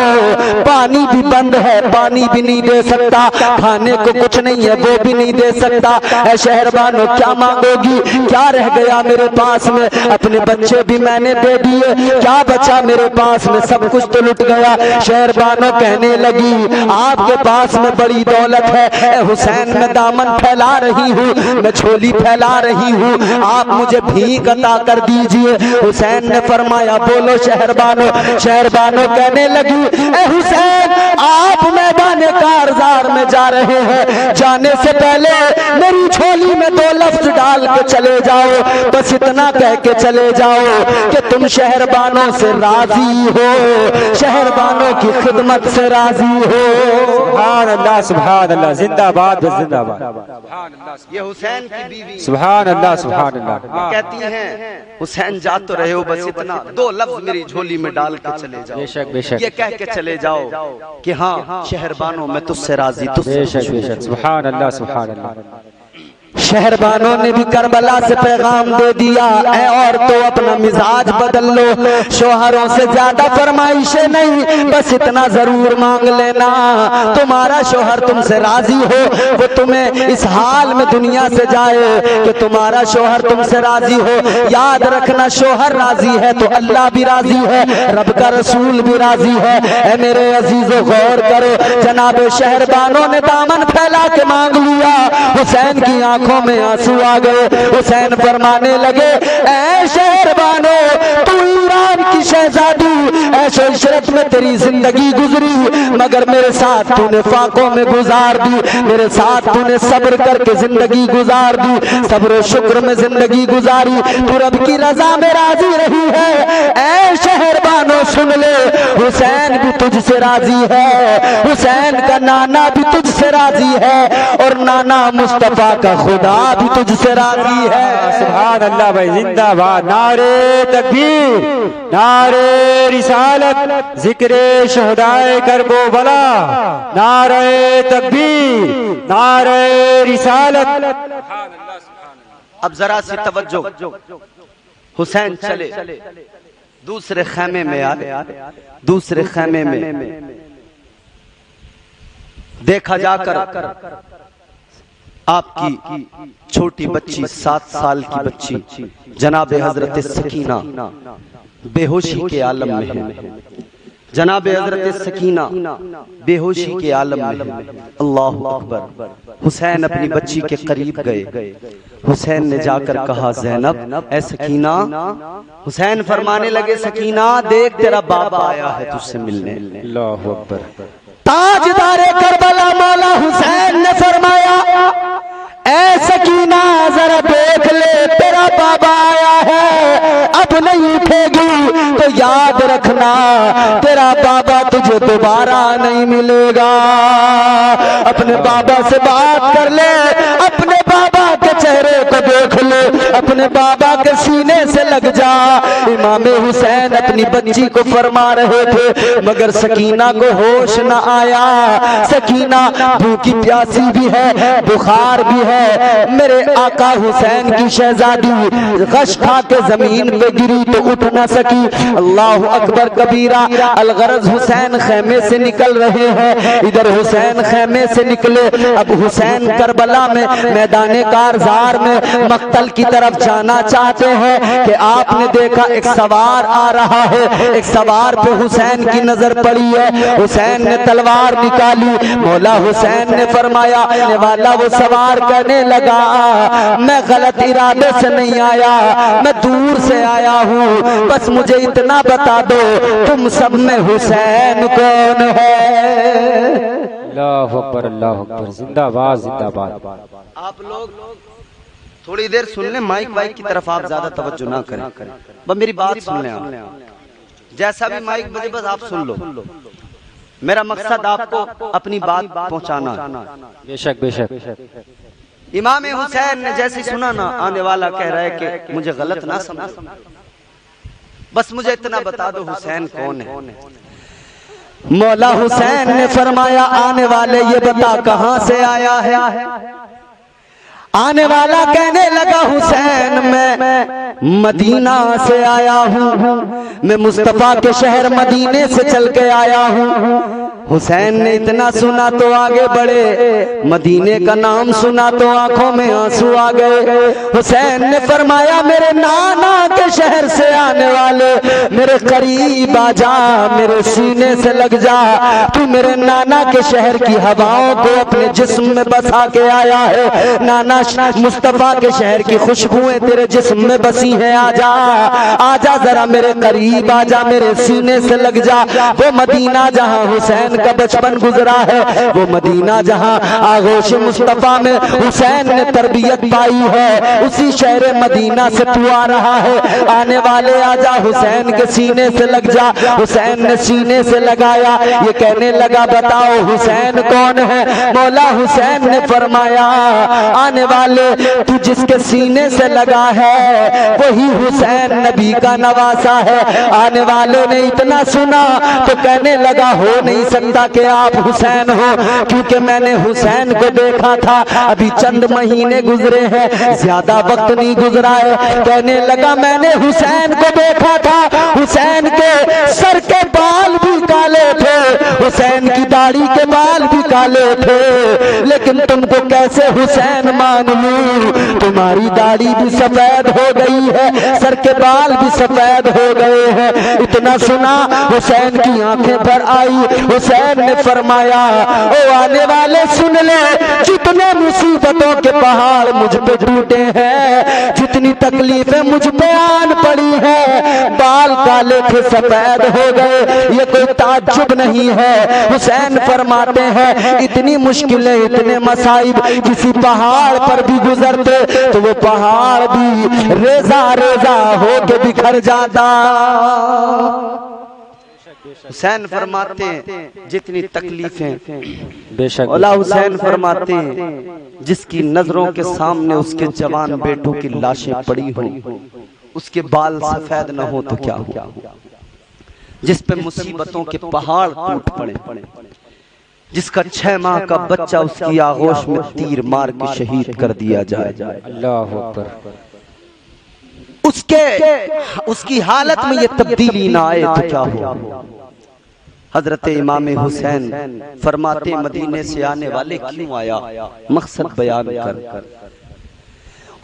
پانی بھی بند ہے، پانی بھی نہیں دے سکتا، کھانے کو کچھ نہیں ہے وہ بھی نہیں دے سکتا، اے شہربانو کیا مانگو گی؟ کیا رہ گیا میرے پاس میں؟ اپنے بچے بھی میں نے دے دیے، کیا بچا میرے پاس میں؟ سب کچھ تو لٹ گیا۔ شہربانو کہنے لگی آپ کے پاس میں بڑی دولت ہے، اے حسین میں دامن پھیلا رہی ہوں، میں جھولی پھیلا رہی ہوں، آپ مجھے بھیک عطا کر دیجئے۔ حسین نے فرمایا بولو شہربانو۔ شہربانو کہنے لگی اے حسین آپ میدان کارزار میں جا رہے ہیں، جانے سے پہلے میری جھولی میں 2 لفظ ڈال کے چلے جاؤ، بس اتنا کہہ کے چلے جاؤ کہ تم شہربانو سے راضی ہو، شہربانو کی خدمت سے راضی ہو۔ سبحان اللہ سبحان اللہ، زندہ باد زندہ باد۔ یہ حسین کی بیوی سبحان اللہ سبحان اللہ کہتی ہیں حسین جا تو رہے ہو بس اتنا 2 لفظ میری جھولی میں ڈال کے چلے جاؤ، بے شک بے شک یہ کہہ کے چلے جاؤ کہ ہاں شہربانو میں تجھ سے راضی، تجھ سے بے شک بے شک، سبحان اللہ سبحان اللہ۔ شہربانوں نے بھی کربلا سے پیغام دے دیا اے عورتوں اپنا مزاج بدل لو، شوہروں سے زیادہ فرمائشیں نہیں، بس اتنا ضرور مانگ لینا تمہارا شوہر تم سے راضی ہو، وہ تمہیں اس حال میں دنیا سے جائے کہ تمہارا شوہر تم سے راضی ہو۔ یاد رکھنا شوہر راضی ہے تو اللہ بھی راضی ہے، رب کا رسول بھی راضی ہے۔ اے میرے عزیزو غور کرو، جناب شہربانوں نے دامن پھیلا کے مانگ لیا، حسین کی آنکھوں میں آنسو آ گئے۔ حسین فرمانے لگے اے شہربانو تو ایران کی شہزادی، عیش و عشرت میں تیری زندگی گزری مگر میرے ساتھ تو نے فاقوں میں گزار دی، میرے ساتھ تو نے صبر کر کے زندگی گزار دی، صبر و شکر میں زندگی گزاری، تو رب کی رضا میں راضی رہی ہے۔ اے شہربانو سن لے حسین بھی تجھ سے راضی ہے، حسین کا نانا بھی تجھ سے راضی ہے، اور نانا مصطفیٰ کا خدا بھی تجھ سے راضی ہے۔ سبحان اللہ بھائی، زندہ باد، نعرے تکبیر، نعرے رسالت، ذکر شہدائے کربو بلا، نعرے تکبیر، نعرے رسالت۔ اب ذرا سی توجہ، حسین چلے دوسرے خیمے میں آئے، دوسرے خیمے میں دیکھا جا کر آپ کی چھوٹی بچی 7 سال کی بچی جناب حضرت سکینہ بے ہوشی کے عالم میں ہے، جناب حضرت سکینہ بے ہوشی کے عالم میں ہے۔ اللہ اکبر۔ حسین اپنی بچی کے قریب گئے، حسین نے جا کر کہا زینب اے سکینہ، حسین فرمانے لگے سکینہ دیکھ تیرا بابا آیا ہے تجھ سے ملنے۔ اللہ اکبر۔ تاجدار کربلا مولا حسین نے فرمایا اے سکینہ ذرا دیکھ لے تیرا بابا آیا ہے، اب نہیں اٹھے گی تو یاد رکھنا تیرا بابا تجھے دوبارہ نہیں ملے گا۔ اپنے بابا سے بات کر لے، اپنے بابا کے چہرے کو دیکھ لے، اپنے بابا کے سینے سے لگ جا۔ امام حسین اپنی بچی کو فرما رہے تھے مگر سکینہ کو ہوش نہ آیا۔ سکینہ بھوکی پیاسی بھی ہے، بخار بھی ہے، میرے آقا حسین کی شہزادی غش کھا کے زمین پہ گری تو اٹھ نہ سکی۔ اللہ اکبر کبیرہ۔ الغرض حسین خیمے سے نکل رہے ہیں، ادھر حسین خیمے سے نکلے، اب حسین کربلا میں میدان کارزار میں مقتل کی طرف جانا چاہتے ہیں کہ آپ نے دیکھا ایک سوار آ رہا ہے، ایک سوار پہ حسین کی نظر پڑی ہے، حسین نے تلوار نکالی، مولا حسین نے فرمایا آنے والا وہ سوار کہنے لگا میں غلط ارادے سے نہیں آیا، میں دور سے آیا ہوں، بس مجھے اتنا بتا دو تم سب میں حسین کون ہے؟ اللہ اکبر اللہ اکبر، زندہ باد زندہ باد۔ آپ لوگ تھوڑی دیر سن لیں، مائک وائک کی طرف آپ زیادہ توجہ نہ کریں، بس میری بات سن لیں آپ، جیسا بھی مائک بجے بس آپ سن لو۔ میرا مقصد آپ کو اپنی بات پہنچانا ہے۔ بے شک بے شک۔ امام حسین نے جیسے سنا نا، آنے والا کہہ رہا ہے کہ مجھے غلط نہ سمجھ، بس مجھے اتنا بتا دو حسین کون ہے۔ مولا حسین نے فرمایا آنے والے یہ بتا کہاں سے آیا ہے۔ آنے والا کہنے لگا حسین میں مدینہ سے آیا ہوں، میں مصطفیٰ کے شہر مدینے سے چل کے آیا ہوں۔ حسین نے اتنا سنا تو آگے بڑھے، مدینے کا نام سنا تو آنکھوں میں آنسو آ گئے۔ حسین نے فرمایا میرے نانا کے شہر سے آنے والے میرے قریب آ جا، میرے سینے سے لگ جا، تو میرے نانا کے شہر کی ہواؤں کو اپنے جسم میں بسا کے آیا ہے۔ نانا مصطفیٰ کے شہر کی خوشبوئیں تیرے جسم میں بسی ہیں، آ جا آ جا ذرا میرے قریب آ جا، میرے سینے سے لگ جا۔ وہ مدینہ جہاں حسین کا بچپن گزرا ہے، وہ مدینہ جہاں آغوش مصطفیٰ میں حسین نے تربیت پائی ہے، اسی شہر مدینہ سے تو آ رہا ہے۔ آنے والے آ جا، حسین کے سینے سے لگ جا۔ حسین نے سینے سے لگایا، یہ کہنے لگا بتاؤ حسین کون ہے؟ مولا حسین نے فرمایا آنے والے تو جس کے سینے سے لگا ہے وہی حسین نبی کا نواسا ہے۔ آنے والے نے اتنا سنا تو کہنے لگا ہو نہیں سکتا کہ آپ حسین ہو، کیونکہ میں نے حسین کو دیکھا تھا، ابھی چند مہینے گزرے ہیں، زیادہ وقت نہیں گزرا ہے۔ کہنے لگا میں نے حسین کو دیکھا تھا، حسین کے سر کے بال بھی کالے تھے، حسین کی داڑھی کے بال بھی کالے تھے، لیکن تم کو کیسے حسین مان لوں؟ تمہاری داڑھی بھی سفید ہو گئی ہے، سر کے بال بھی سفید ہو گئے ہیں۔ اتنا سنا حسین کی آنکھیں پر آئی۔ حسین نے فرمایا او آنے والے سن لے، جتنے مصیبتوں کے پہاڑ مجھ پہ ٹوٹے ہیں، جتنی تکلیفیں مجھ پہ آن پڑی ہیں، بال کالے تھے سفید ہو گئے، یہ کوئی تعجب نہیں ہے۔ حسین فرماتے ہیں اتنی مشکلیں اتنے مصائب کسی پہاڑ پر بھی گزرتے تو وہ پہاڑ بھی ریزہ ریزہ ہو کے بکھر جاتا۔ حسین فرماتے ہیں جتنی تکلیفیں، بے شک مولا حسین فرماتے ہیں جس کی نظروں کے سامنے اس کے جوان بیٹوں کی لاشیں پڑی ہوں، اس کے بال سفید نہ ہو تو کیا ہو، جس پہ مصیبتوں کے پہاڑ ٹوٹ پڑے، جس کا 6 ماہ کا بچہ اس کی آغوش میں تیر مار کے شہید کر دیا جائے، اللہ اکبر، اس کی حالت میں یہ تبدیلی نہ آئے تو کیا ہو۔ حضرت امام حسین فرماتے مدینے سے آنے والے کیوں آیا، مقصد بیان کر۔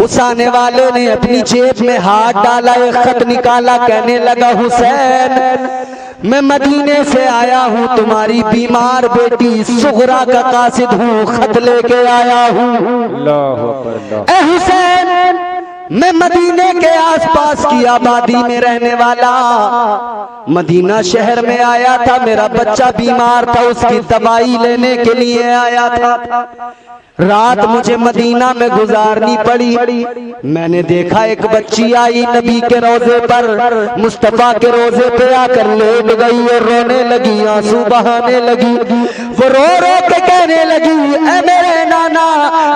اس آنے والے نے اپنی جیب میں ہاتھ ڈالا، ایک خط نکالا، کہنے لگا حسین میں مدینے سے آیا ہوں، تمہاری بیمار بیٹی سغرا کا قاصد ہوں، خط لے کے آیا ہوں۔ اللہ اکبر، اے حسین میں مدینے کے آس پاس کی آبادی میں رہنے والا، مدینہ شہر میں آیا تھا، میرا بچہ بیمار تھا، اس کی دوائی لینے کے لیے آیا تھا، رات مجھے مدینہ میں گزارنی پڑی۔ میں نے دیکھا ایک بچی آئی نبی کے روضے پر، مصطفیٰ کے روضے پہ آ کر لیٹ گئی اور رونے لگی، آنسو بہانے لگی، وہ رو رو کے کہنے لگی اے میرے نانا،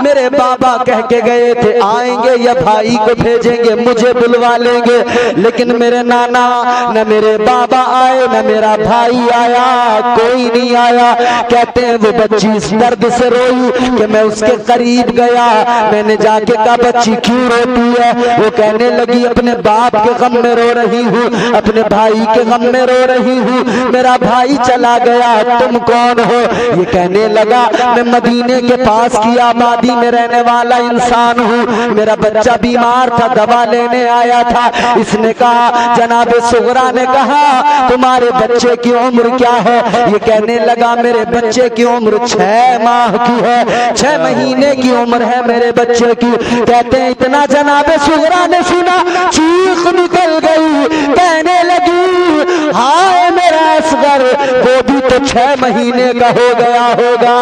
میرے بابا کہہ کے گئے تھے آئیں گے یا بھائی کو بھیجیں گے مجھے بلوا لیں گے، لیکن میرے نانا نہ میرے بابا آئے نہ میرا بھائی آیا، کوئی نہیں آیا۔ کہتے ہیں وہ بچی اس درد سے روئی کہ میں اس کے قریب گیا، میں نے جا کے کہا بچی کیوں روتی ہے؟ وہ کہنے لگی اپنے باپ کے غم میں رو رہی ہوں، اپنے بھائی کے غم میں رو رہی ہوں، میرا بھائی چلا گیا، تم کون ہو؟ یہ کہنے لگا میں مدینے کے پاس کی آبادی میں رہنے والا انسان ہوں، میرا بچہ بیمار تھا، دوا لینے آیا تھا۔ اس نے کہا جناب سغرا نے کہا تمہارے بچے کی عمر کیا ہے؟ یہ کہنے لگا میرے بچے کی عمر 6 ماہ کی ہے، 6 مہینے کی عمر ہے میرے بچے کی۔ کہتے ہیں اتنا جناب سغرا نے سنا، چیخ نکل گئی، کہنے لگی ہائے میرا اصغر، وہ بھی تو 6 مہینے کا ہو گیا ہوگا.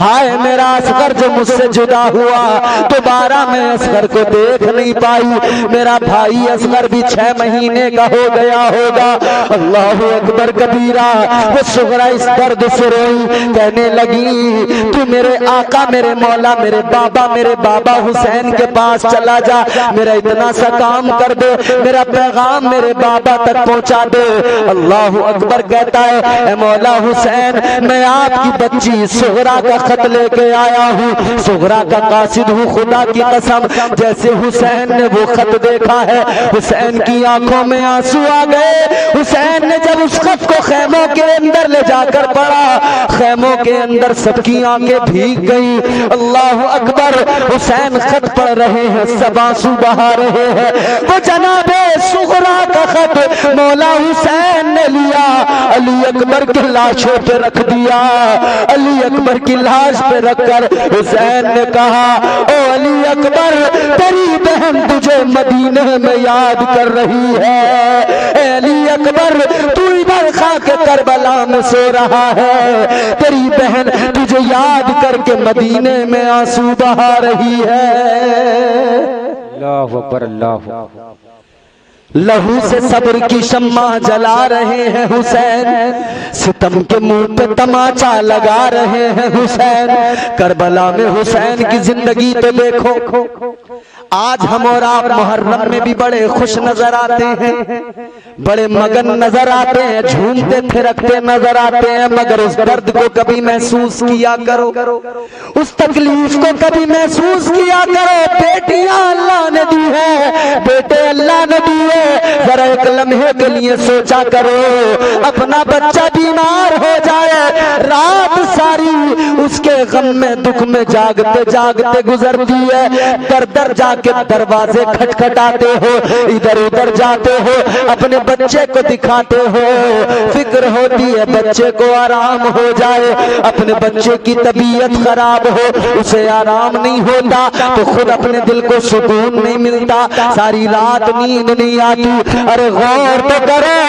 ہائے میرا اصغر جو مجھ سے جدا ہوا, دوبارہ میں اصغر کو دیکھ نہیں پائی. میرا بھائی اصغر بھی 6 مہینے کا ہو گیا ہوگا. اللہ اکبر کبیرہ. وہ صغرا اس درد سے روئی, کہنے لگی تو میرے آقا, میرے مولا, میرے بابا حسین کے پاس چلا جا, میرا اتنا سا کام کر دے, میرا پیغام میرے بابا تک پہنچا دے. اللہ اکبر کہتا ہے اے مولا حسین, میں آپ کی بچی صغرا کا خط لے کے آیا ہوں, صغرا کا قاصد ہوں. خدا کی قسم جیسے حسین نے وہ خط دیکھا ہے, حسین کی آنکھوں میں آنسو آ گئے. حسین نے جب اس خط کو خیموں کے اندر لے جا کر پڑھا, خیموں کے اندر سب کی آنکھیں بھیگ گئی. اللہ اکبر. حسین خط پڑھ رہے ہیں, سب آنسو بہا رہے ہیں. وہ جناب صغرا کا خط مولا حسین نے لیا, علی اکبر کی لاشوں پہ رکھ دیا. علی اکبر کی لاش پہ رکھ کر حسین نے کہا او علی اکبر, تیری بہن تجھے مدینے میں یاد کر رہی ہے. اے علی اکبر, تو ادھر خاک کربلا میں سو رہا ہے, تیری بہن تجھے یاد کر کے مدینے میں آنسو بہا رہی ہے. اللہ اکبر, اللہ اکبر. لہو سے صبر کی شمع جلا رہے ہیں حسین, ستم کے منہ پہ تماچا لگا رہے ہیں حسین. کربلا میں حسین کی زندگی تو دیکھو. آج ہم اور آپ محرم میں بھی بڑے خوش نظر آتے ہیں, بڑے مگن نظر آتے ہیں, جھومتے پھرکتے نظر آتے ہیں, مگر اس درد کو کبھی محسوس کیا کرو, اس تکلیف کو کبھی محسوس کیا کرو. بیٹیاں اللہ نے دی ہے, بیٹے اللہ نے دیے, ذرا ایک لمحے کے لیے سوچا کرو, اپنا بچہ بیمار ہو جائے, رات ساری اس کے غم میں دکھ میں جاگتے جاگتے گزرتی ہے. در در جا کے دروازے کھٹکھٹاتے ہو, ادھر ادھر جاتے ہو, اپنے بچے کو دکھاتے ہو, فکر ہوتی ہے بچے کو آرام ہو جائے. اپنے بچے کی طبیعت خراب ہو, اسے آرام نہیں ہوتا تو خود اپنے دل کو سکون نہیں ملتا, ساری رات نیند نہیں آتی. ارے غور تو کرو,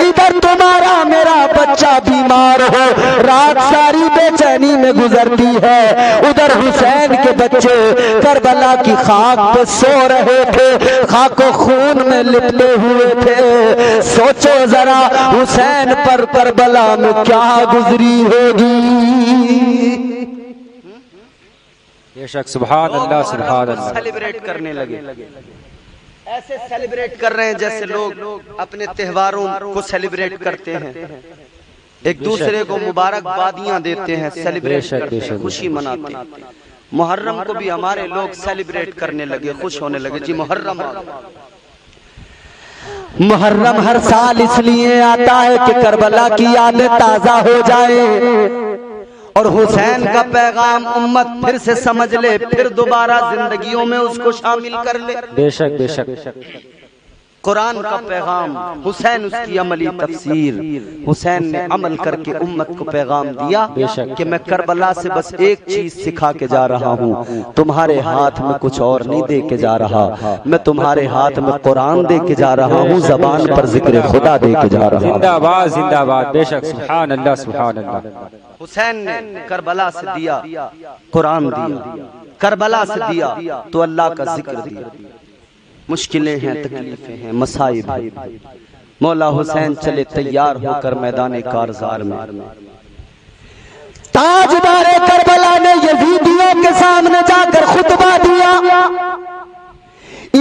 ادھر تمہارا میرا بچہ بیمار ہو, رات ساری بے چینی میں گزرتی ہے, ادھر حسین کے بچے کربلا کی خاک پہ سو رہے تھے, خاک و خون میں لپٹے ہوئے تھے. سوچو ذرا حسین پر کربلا میں کیا گزری ہوگی. بے شک, سبحان اللہ, سبحان اللہ. سیلیبریٹ کرنے لگے, ایسے سیلیبریٹ کر رہے ہیں جیسے لوگ اپنے تہواروں کو سیلیبریٹ کرتے ہیں, ایک دوسرے کو مبارکبادیاں دیتے ہیں, سیلیبریٹ کرتے ہیں, خوشی مناتے ہیں. محرم کو بھی ہمارے لوگ سیلیبریٹ کرنے لگے, خوش ہونے لگے. جی محرم محرم ہر سال اس لیے آتا ہے کہ کربلا کی یادیں تازہ ہو جائے اور حسین کا پیغام امت پھر سے سمجھ لے, پھر دوبارہ زندگیوں میں اس کو شامل کر لے. بے شک, بے شک. قرآن کا پیغام, حسین اس کی عملی تفسیر. حسین نے عمل کر کے امت کو پیغام دیا کہ میں کربلا سے بس ایک چیز سکھا کے جا رہا ہوں, تمہارے ہاتھ میں کچھ اور نہیں دے کے جا رہا, میں تمہارے ہاتھ میں قرآن دے کے جا رہا ہوں, زبان پر ذکر خدا دے کے جا رہا ہوں. زندہ باد, زندہ باد. بے شک, سبحان اللہ, سبحان اللہ. حسین نے کربلا سے دیا قرآن, دیا کربلا سے دیا تو اللہ کا ذکر دیا. مشکلیں ہیں, تکلیفیں ہیں, مصائب ہیں, مولا حسین چلے تیار ہو کر میدان کارزار میں. تاجدار کربلا نے یزیدیوں کے سامنے جا کر خطبہ دیا.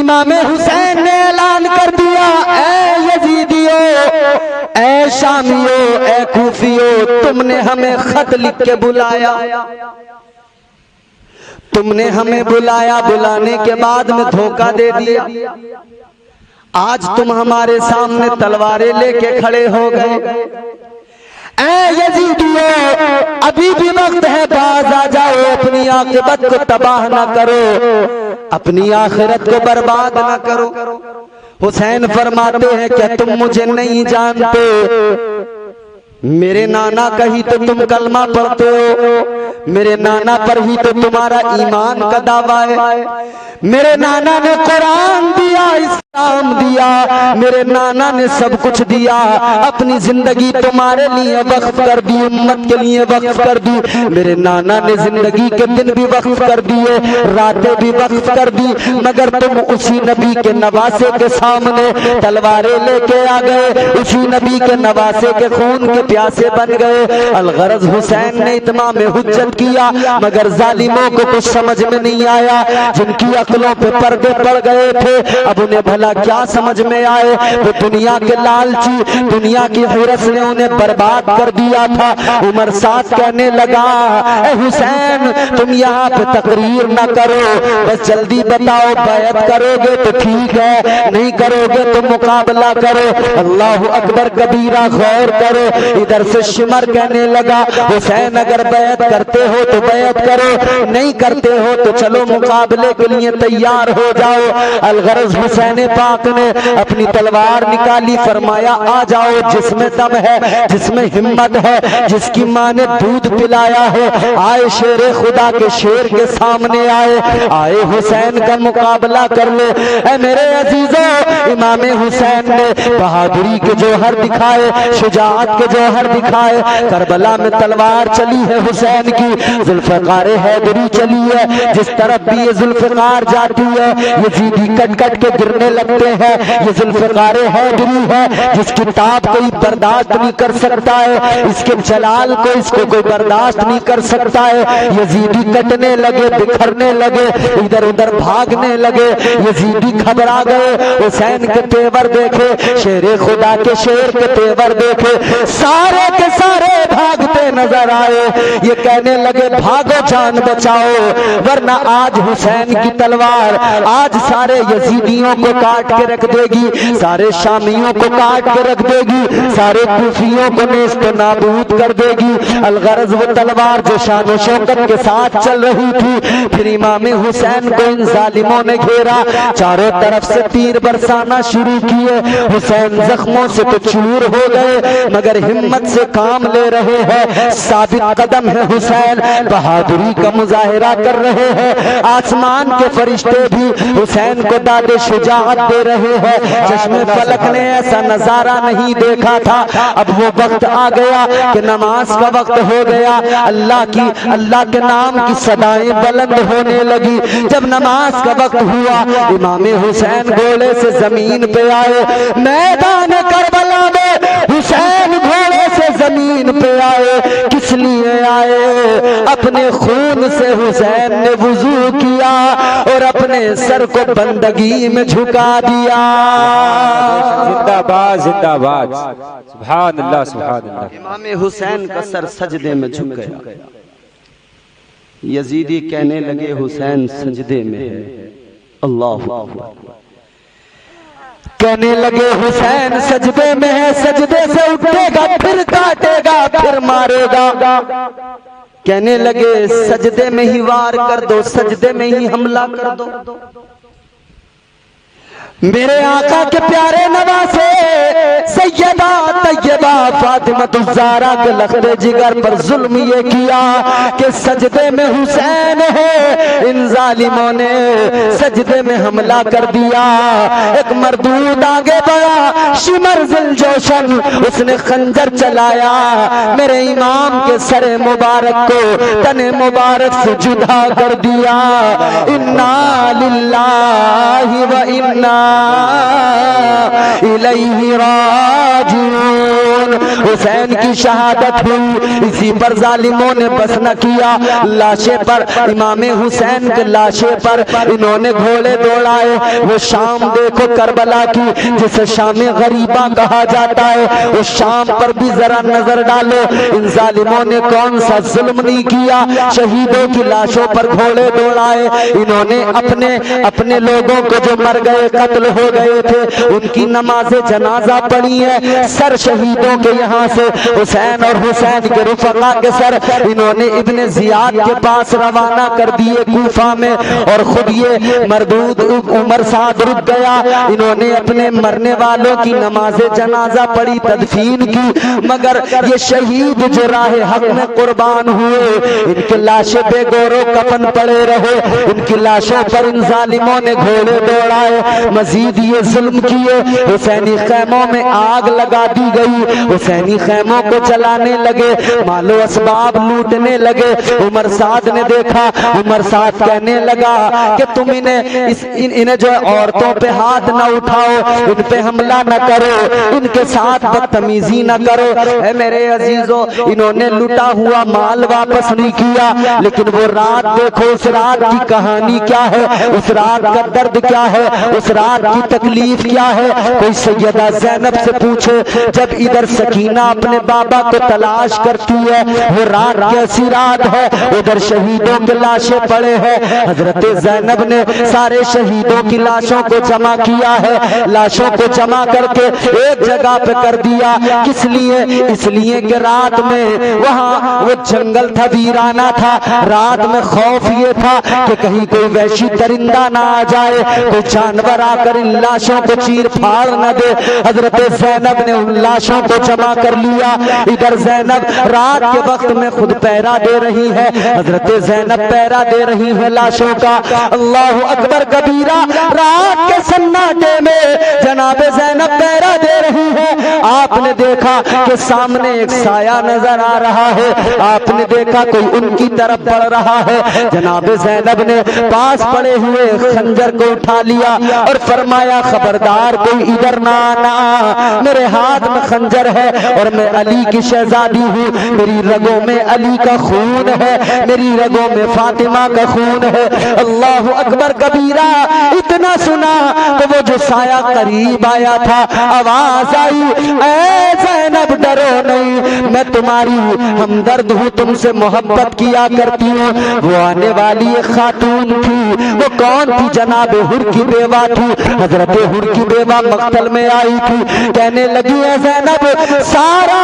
امام حسین نے اعلان کر دیا, اے یزیدیوں, اے شامیوں, اے کوفیوں, تم نے ہمیں خط لکھ کے بلایا, تم نے ہمیں بلایا, بلانے کے بعد میں دھوکہ دے دیا. آج تم ہمارے سامنے تلواریں لے کے کھڑے ہو گئے. اے یزیدیوں, ابھی بھی وقت ہے, باز آ جاؤ, اپنی عاقبت کو تباہ نہ کرو, اپنی آخرت کو برباد نہ کرو. حسین فرماتے ہیں کہ تم مجھے نہیں جانتے, میرے نانا کا ہی تو تم کلمہ پڑھتے ہو, میرے نانا پر ہی تو تمہارا ایمان کا دعویٰ ہے, میرے نانا نے قرآن دیا. نام دیا، میرے نانا نے سب کچھ دیا، اپنی زندگی تمہارے لیے وقف کر دی، امت کے لیے وقف کر دی۔ میرے نانا نے زندگی کے دن بھی وقف کر دیے، راتیں بھی وقف کر دی، مگر تم اسی نبی کے نواسے کے سامنے تلواریں لے کے آ گئے، اسی نبی کے نواسے کے خون کے پیاسے بن گئے۔ الغرض حسین نے اتمام حجت کیا، مگر ظالموں کو کچھ سمجھ میں نہیں آیا، جن کی عقلوں پہ پردے پڑ گئے تھے اب انہیں بھلا کیا سمجھ میں آئے۔ وہ دنیا کے لالچی، دنیا کی حرص نے انہیں برباد کر دیا تھا۔ عمر ساتھ کہنے لگا، اے حسین تم یہاں پہ تقریر نہ کرو، بس جلدی بتاؤ بیعت کرو گے تو ٹھیک ہے، نہیں کرو گے تو مقابلہ کرو۔ اللہ اکبر کبیرہ، غور کرو۔ ادھر سے شمر کہنے لگا، حسین اگر بیعت کرتے ہو تو بیعت کرو، نہیں کرتے ہو تو چلو مقابلے کے لیے تیار ہو جاؤ۔ الغرض حسین پاک نے اپنی تلوار نکالی، فرمایا آ جاؤ، جس میں دم ہے، جس میں ہمت ہے، جس کی ماں نے دودھ پلایا ہے، آئے شیر خدا کے شیر کے سامنے آئے حسین کا مقابلہ کر لو۔ اے میرے عزیزوں، امام حسین نے بہادری کے جوہر دکھائے، شجاعت کے جوہر دکھائے۔ کربلا میں تلوار چلی ہے حسین کی، ذوالفقار حیدری چلی ہے، جس طرف بھی یہ ذوالفقار جاتی ہے یزیدی کٹ کٹ کے گرنے لگتے ہیں۔ یہ ذوالفقار حیدری ہے جس کی تاب کوئی برداشت نہیں کر سکتا ہے، اس کے جلال کو اس کو کوئی برداشت نہیں کر سکتا ہے۔ یزیدی کٹنے لگے، بکھرنے لگے، ادھر ادھر بھاگنے لگے، یزیدی گھبرا گئے۔ حسین کے تیور دیکھے، شیر خدا کے شیر کے تیور دیکھے، سارے کے سارے بھاگتے نظر آئے۔ یہ کہنے لگے بھاگو جان بچاؤ، ورنہ آج حسین کی تلوار آج سارے یزیدیوں کو کاٹ کے رکھ دے گی، سارے شامیوں کو کاٹ کے رکھ دے گی، سارے کوفیوں کو نیست و نابود کر دے گی۔ الغرض وہ تلوار جو شان و شوکت کے ساتھ چل رہی تھی، پھر امام حسین کو ان ظالموں نے گھیرا، چاروں طرف سے تیر برسانا شروع کیے۔ حسین زخموں سے تو چور ہو گئے، مگر ہمت سے کام لے رہے ہیں، ثابت قدم ہے حسین، بہادری کا مظاہرہ کر رہے ہیں۔ آسمان کے فرشتے بھی حسین کو داد شجاعت دے رہے ہیں۔ چشم فلک نے ایسا نظارہ نہیں دیکھا تھا۔ اب وہ وقت آ گیا کہ نماز کا وقت ہو گیا، اللہ کے نام کی صدائیں بلند ہونے لگی۔ جب نماز کا وقت ہوا، امام حسین گھوڑے سے زمین پہ آئے، میدان کربلا میں حسین گھوڑے سے زمین پہ آئے۔ کس لیے آئے؟ اپنے خون سے حسین نے وضو کیا اور اپنے سر کو بندگی میں جھکا دیا۔ زندہ باد زندہ باد، سبحان اللہ سبحان اللہ۔ امام حسین کا سر سجدے میں جھک گیا۔ یزیدی کہنے لگے حسین سجدے میں ہے۔ اللہ کہنے لگے حسین سجدے میں ہے، سجدے سے اٹھے گا پھر کاٹے گا پھر مارے گا۔ کہنے لگے سجدے میں ہی وار کر دو، سجدے میں ہی حملہ کر دو۔ میرے آقا کے پیارے نواسے سیدہ طیبہ فاطمہ الزہرا کے لخت جگر پر ظلم یہ کیا کہ سجدے میں حسین ہے، ان ظالموں نے سجدے میں حملہ کر دیا۔ ایک مردود آگے بڑھا، شمر ذل جوشن، اس نے خنجر چلایا، میرے امام کے سر مبارک کو تن مبارک سے جدا کر دیا۔ انا للہ و انا الیہ راجعون۔ حسین کی شہادت ہوئی، اسی پر ظالموں نے بس نہ کیا، لاشے پر امام حسین کے لاشے پر انہوں نے گھوڑے دوڑائے۔ وہ شام دیکھو کربلا کی جسے شام غریبہ کہا جاتا ہے، اس شام پر بھی ذرا نظر ڈالو، ان ظالموں نے کون سا ظلم نہیں کیا۔ شہیدوں کی لاشوں پر گھوڑے دوڑائے، انہوں نے اپنے لوگوں کو جو مر گئے قتل ہو گئے تھے ان کی نماز جنازہ پڑھی ہے، سر شہیدوں کہ یہاں سے حسین اور حسین کے رفقا کے سر انہوں نے ابن زیاد کے پاس روانہ کر دیے کوفہ میں، اور خود یہ مردود عمر سعد رک گیا۔ انہوں نے اپنے مرنے والوں کی نماز جنازہ پڑھی، تدفین کی، مگر یہ شہید جو راہ حق میں قربان ہوئے ان کی لاشیں بے گور و کفن پڑے رہے، ان کی لاشوں پر ان ظالموں نے گھوڑے دوڑائے، مزید یہ ظلم کیے، حسینی خیموں میں آگ لگا دی گئی، حسینی خیموں کو جلانے لگے، مال و اسباب لوٹنے لگے۔ عمر سعد نے دیکھا، عمر سعد کہنے لگا کہ تم انہیں جو عورتوں پہ ہاتھ نہ اٹھاؤ، ان پہ حملہ نہ کرو، ان کے ساتھ بدتمیزی نہ کرو۔ اے میرے عزیزو، انہوں نے لٹا ہوا مال واپس نہیں کیا، لیکن وہ رات دیکھو، اس رات کی کہانی کیا ہے، اس رات کا درد کیا ہے، اس رات کی تکلیف کیا ہے۔ کوئی سیدہ زینب سے پوچھے، جب ادھر سکینہ اپنے بابا کو تلاش کرتی ہے، وہ رات کیسی رات ہے، ادھر شہیدوں کے لاشیں پڑے ہیں۔ حضرت زینب نے سارے شہیدوں کی لاشوں کو جمع کیا ہے، لاشوں کو جمع کر کے ایک جگہ پہ کر دیا۔ کس لیے؟ اس لیے کہ رات میں وہاں وہ جنگل تھا، ویرانہ تھا، رات میں خوف یہ تھا کہ کہیں کوئی وحشی درندہ نہ آ جائے، کوئی جانور آ کر ان لاشوں کو چیر پھاڑ نہ دے۔ حضرت زینب نے ان لاشوں کو جمع کر لیا۔ ادھر زینب رات کے وقت میں خود پہرا دے رہی ہے، حضرت زینب پہرا دے رہی ہے لاشوں کا۔ اللہ اکبر کبیرہ، رات کے سناٹے میں جناب زینب پہرا دے رہی ہے۔ آپ نے دیکھا کہ سامنے ایک سایہ نظر آ رہا ہے، آپ نے دیکھا کوئی ان کی طرف بڑھ رہا ہے۔ جناب زینب نے پاس پڑے ہوئے خنجر کو اٹھا لیا اور فرمایا خبردار کوئی ادھر نہ آنا، میرے ہاتھ میں خنجر ہے اور میں علی کی شہزادی ہوں، میری رگوں میں علی کا خون ہے، میری رگوں میں فاطمہ کا خون ہے۔ اللہ اکبر کبیرہ، اتنا سنا تو وہ جو سایہ قریب آیا تھا، آواز آئی، اے زینب ڈرو نہیں، میں تمہاری ہمدرد ہوں، تم سے محبت کیا کرتی ہوں۔ وہ آنے والی ایک خاتون تھی، وہ کون تھی؟ جناب حر کی بیوہ تھی۔ حضرت حر کی بیوہ مقتل میں آئی تھی، کہنے لگی اے زینب، سارا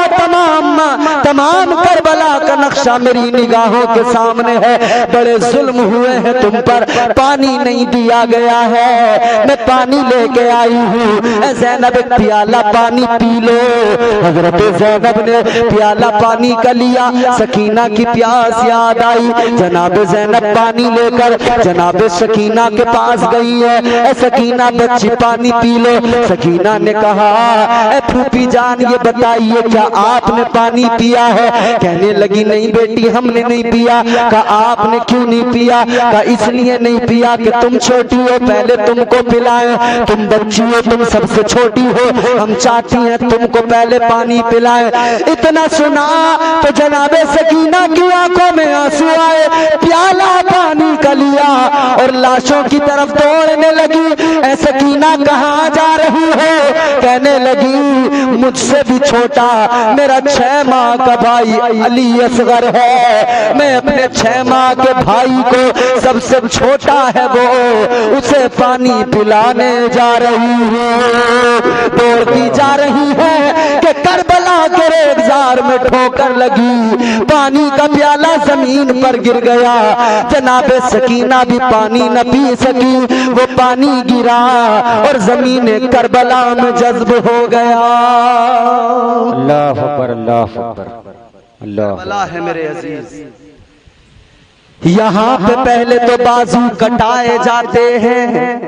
تمام کربلا کا نقشہ میری نگاہوں کے سامنے ہے، بڑے ظلم ہوئے ہیں تم پر، پانی نہیں دیا گیا ہے، میں پانی لے کے آئی ہوں، اے زینب ایک پیالہ پانی پی لو۔ حضرت زینب نے پیالہ پانی کا لیا، سکینہ کی پیاس یاد آئی، جناب زینب پانی لے کر جناب سکینہ کے پاس گئی ہے، اے سکینہ بچی پانی پی لو۔ سکینہ نے کہا اے پھوپھی جان یہ بتائیے کیا آپ نے پانی پیا ہے؟ کہنے لگی نہیں بیٹی ہم نے نہیں پیا۔ کہا آپ نے کیوں نہیں پیا؟ کہا اس لیے نہیں پیا کہ تم چھوٹی ہو، پہلے تم کو پلائیں، تم بچی ہو، تم سب سے چھوٹی ہو، ہم چاہتی ہیں تم کو پہلے پانی پلائیں۔ اتنا سنا تو جناب سکینہ کی آنکھوں میں آنسو آئے، پیالہ پانی کا لیا اور لاشوں کی طرف دوڑنے لگی۔ اے سکینہ کہاں جا رہی ہو؟ کہنے لگی مجھ سے بھی چھوٹا میرا 6 ماہ کا بھائی علی اصغر ہے، میں اپنے 6 ماہ کے بھائی کو سب سے چھوٹا ہے وہ، اسے پانی پلانے جا رہی ہوں۔ دوڑتی جا رہی ہے کہ کربلا کے ریگزار میں ٹھوکر لگی، پانی کا پیالہ زمین پر گر گیا۔ جناب سکینہ بھی پانی نہ پی سکی، وہ پانی گرا اور زمین کربلا میں جذب ہو گیا۔ اللہ اکبر، اللہ اکبر، اللہ کربلا ہے میرے عزیز، یہاں پہ پہلے تو بازو کٹائے جاتے ہیں،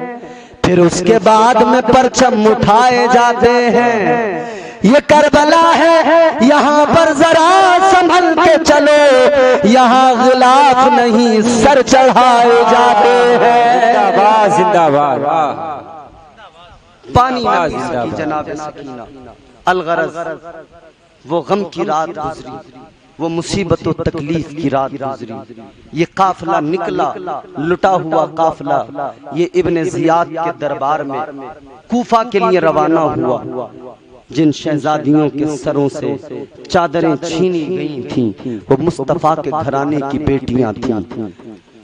پھر اس کے بعد میں پرچم اٹھائے جاتے ہیں۔ یہ کربلا ہے، یہاں پر ذرا سنبھل کے چلو، یہاں غلاف نہیں سر چڑھائے جاتے ہیں۔ زندہ باد، زندہ باد، پانی نہ پی سکی جناب سکینہ، الغرض وہ غم کی رات گزری، وہ مصیبت و تکلیف کی رات گزری۔ یہ قافلہ نکلا، لٹا ہوا قافلہ، یہ ابن زیاد کے دربار میں کوفہ کے لیے روانہ ہوا۔ جن شہزادیوں کے سروں سے چادریں چھینی گئی تھیں وہ مصطفیٰ کے گھرانے کی بیٹیاں تھیں۔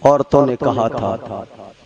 عورتوں نے کہا تھا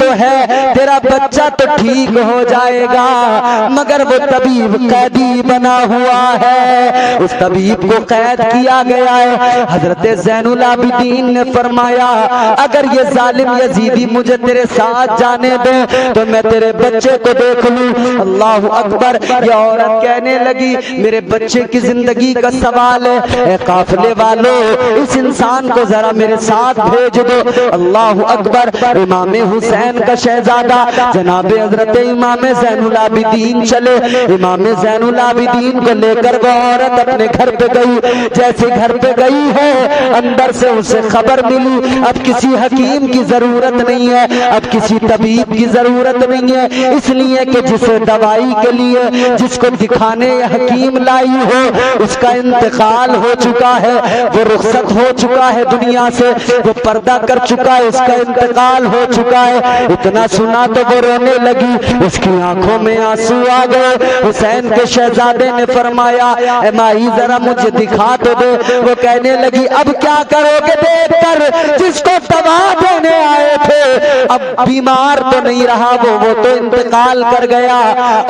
تو ہے تیرا بچہ تو ٹھیک ہو جائے گا، مگر وہ طبیب قیدی بنا ہوا ہے، اس طبیب کو قید کیا گیا ہے۔ حضرت زین العابدین نے فرمایا اگر یہ ظالم یزیدی مجھے تیرے ساتھ جانے دے تو میں تیرے بچے کو دیکھ لوں۔ اللہ اکبر۔ یہ عورت کہنے لگی میرے بچے کی زندگی کا سوال ہے، اے قافلے والو اس انسان کو ذرا میرے ساتھ بھیج دو۔ اللہ اکبر۔ امام حسین کا شہزادہ جناب حضرت امام زین العابدین چلے، امام زین العابدین کو لے کر وہ عورت اپنے گھر پہ گئی۔ جیسے گھر پہ گئی ہے اندر سے اسے خبر ملی اب کسی حکیم کی ضرورت نہیں ہے، اب کسی طبیب کی ضرورت نہیں ہے، اس لیے کہ جسے دوائی کے لیے جس کو دکھانے حکیم لائی ہو اس کا انتقال ہو چکا ہے، وہ رخصت ہو چکا ہے دنیا سے، وہ پردہ کر چکا ہے، اس کا انتقال ہو چکا ہے۔ اتنا سنا تو وہ رونے لگی، اس کی آنکھوں میں آنسو آ گئے۔ حسین کے شہزادے نے فرمایا اے مائی ذرا مجھے دکھا تو دے۔ وہ کہنے لگی اب کیا کرو گے دیکھ کر، جس کو دوا دینے آئے تھے اب بیمار تو نہیں رہا، وہ تو انتقال کر گیا،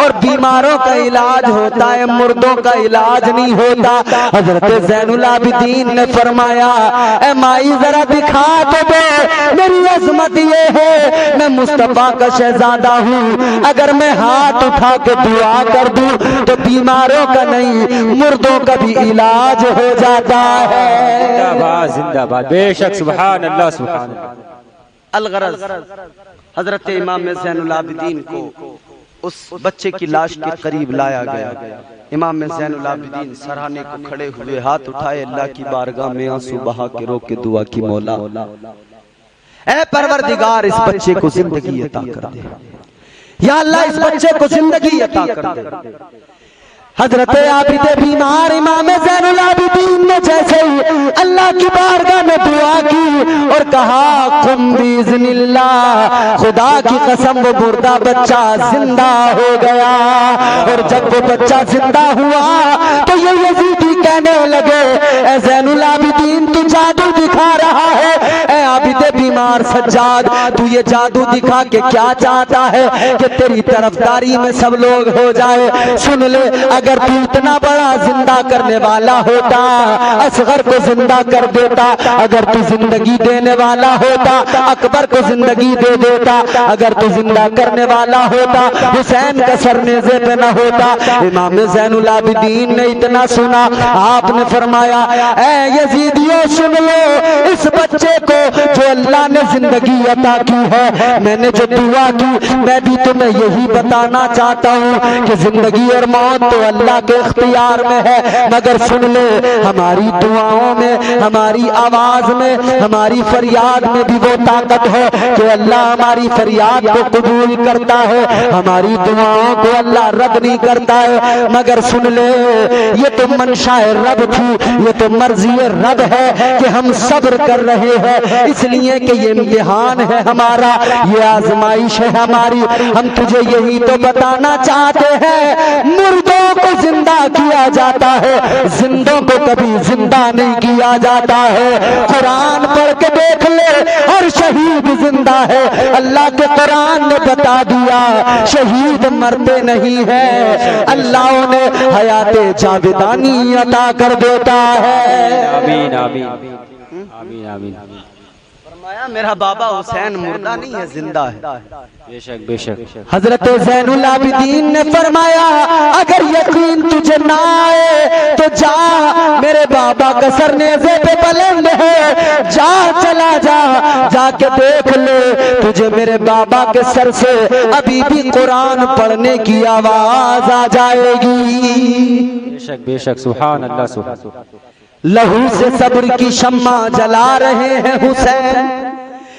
اور بیماروں کا علاج ہوتا ہے مردوں کا علاج نہیں ہوتا۔ حضرت زین العابدین نے فرمایا اے مائی ذرا دکھا تو دے، میری عظمت یہ ہے میں مصطفیٰ کا شہزادہ ہوں، اگر میں ہاتھ اٹھا کے دعا کر دوں تو بیماروں کا نہیں مردوں کا بھی علاج ہو جاتا ہے۔ زندہ باد زندہ باد، بے شک سبحان اللہ سبحان اللہ۔ الغرض حضرت امام زین العابدین کو اس بچے کی لاش کے قریب لایا گیا۔ امام زین العابدین سرانے کو کھڑے ہوئے ہاتھ اٹھائے اللہ کی بارگاہ میں آنسو بہا کے رو کے دعا کی مولا اے پروردگار اس بچے کو زندگی عطا کر دے، یا اللہ اس بچے کو زندگی عطا کر دے۔ حضرت عابد بیمار امام زین العابدین نے جیسے ہی اللہ کی بارگاہ میں دعا کی اور کہا قم باذن اللہ، خدا کی قسم وہ مردہ بچہ زندہ ہو گیا، اور جب وہ بچہ زندہ ہوا تو یہ یزیدی کہنے لگے اے زین العابدین تو جادو دکھا رہا ہے، اے عابد بیمار سجاد تو یہ جادو دکھا کے کیا چاہتا ہے کہ تیری طرفداری میں سب لوگ ہو جائے؟ سن لے اگر تو اتنا بڑا زندہ کرنے والا ہوتا اصغر کو زندہ کر دیتا، اگر تو زندگی دینے والا ہوتا اکبر کو زندگی دے دیتا، اگر تو زندہ کرنے والا ہوتا حسین کا سر نیزے پہ نہ ہوتا۔ امام زین العابدین نے اتنا سنا، آپ نے فرمایا اے یزیدیوں سن لو، اس بچے کو جو اللہ نے زندگی عطا کی ہے میں نے جو دعا کی میں بھی تمہیں یہی بتانا چاہتا ہوں کہ زندگی اور موت تو اللہ کے اختیار میں ہے، مگر سن لے ہماری دعاؤں میں ہماری آواز میں ہماری فریاد میں بھی وہ طاقت ہے کہ اللہ ہماری فریاد کو قبول کرتا ہے، ہماری دعاؤں کو اللہ رد نہیں کرتا ہے، مگر سن لے یہ تو منشاء رب تھی، یہ تو مرضی رب ہے کہ ہم صبر کر رہے ہیں، اس لیے کہ یہ امتحان ہے ہمارا، یہ آزمائش ہے ہماری، ہم تجھے یہی تو بتانا چاہتے ہیں مردوں کو زندہ کیا جاتا ہے، زندوں کو کبھی زندہ نہیں کیا جاتا ہے۔ قرآن پڑھ کے دیکھ لے ہر شہید زندہ ہے، اللہ کے قرآن نے بتا دیا شہید مرتے نہیں ہے، اللہ انہیں حیات جاودانی عطا کر دیتا ہے۔ آمین آمین آمین آمین۔ فرمایا میرا بابا حسین مردہ نہیں ہے زندہ ہے۔ بے شک بے شک۔ حضرت زین العابدین نے فرمایا اگر یقین تجھے نہ آئے تو جا، میرے بابا کا سر نیزے پہ بلند ہے، جا چلا جا، جا کے دیکھ لے تجھے میرے بابا کے سر سے ابھی بھی قرآن پڑھنے کی آواز آ جائے گی۔ بے شک بے شک سبحان اللہ سبحان اللہ۔ لہو سے صبر کی شمع جلا رہے ہیں حسین،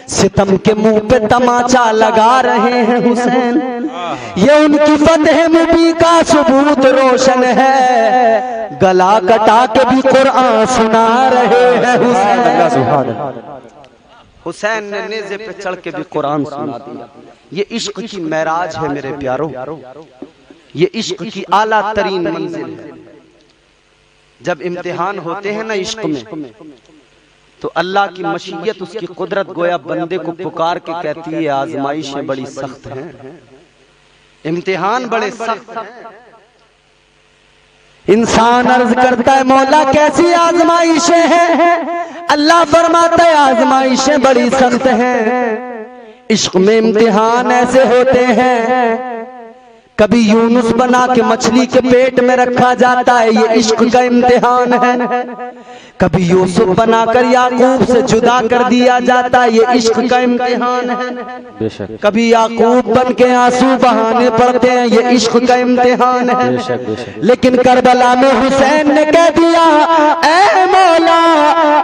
ستم کے منہ پہ تماچا لگا رہے ہیں حسین، یہ ان کی فتح مبی کا ثبوت روشن ہے، گلا کٹا کے بھی قرآن سنا رہے ہیں حسین۔ حسین نے نیزے پہ چڑھ کے بھی قرآن سنا دیا۔ یہ عشق کی معراج ہے میرے پیاروں، یہ عشق کی اعلیٰ ترین منزل ہے۔ جب امتحان ہوتے ہیں نا عشق میں تو اللہ کی مشیت، اس کی قدرت گویا بندے کو پکار کے کہتی ہے آزمائشیں بڑی سخت ہیں، امتحان بڑے سخت ہیں۔ انسان عرض کرتا ہے مولا کیسی آزمائشیں ہیں؟ اللہ فرماتا ہے آزمائشیں بڑی سخت ہیں، عشق میں امتحان ایسے ہوتے ہیں، کبھی یونس بنا کے مچھلی کے پیٹ میں رکھا جاتا ہے، یہ عشق کا امتحان ہے، کبھی یوسف بنا کر یعقوب سے جدا کر دیا جاتا ہے، یہ عشق کا امتحان ہے، کبھی یعقوب بن کے آنسو بہانے پڑتے ہیں، یہ عشق کا امتحان ہے۔ لیکن کربلا میں حسین نے کہہ دیا اے مولا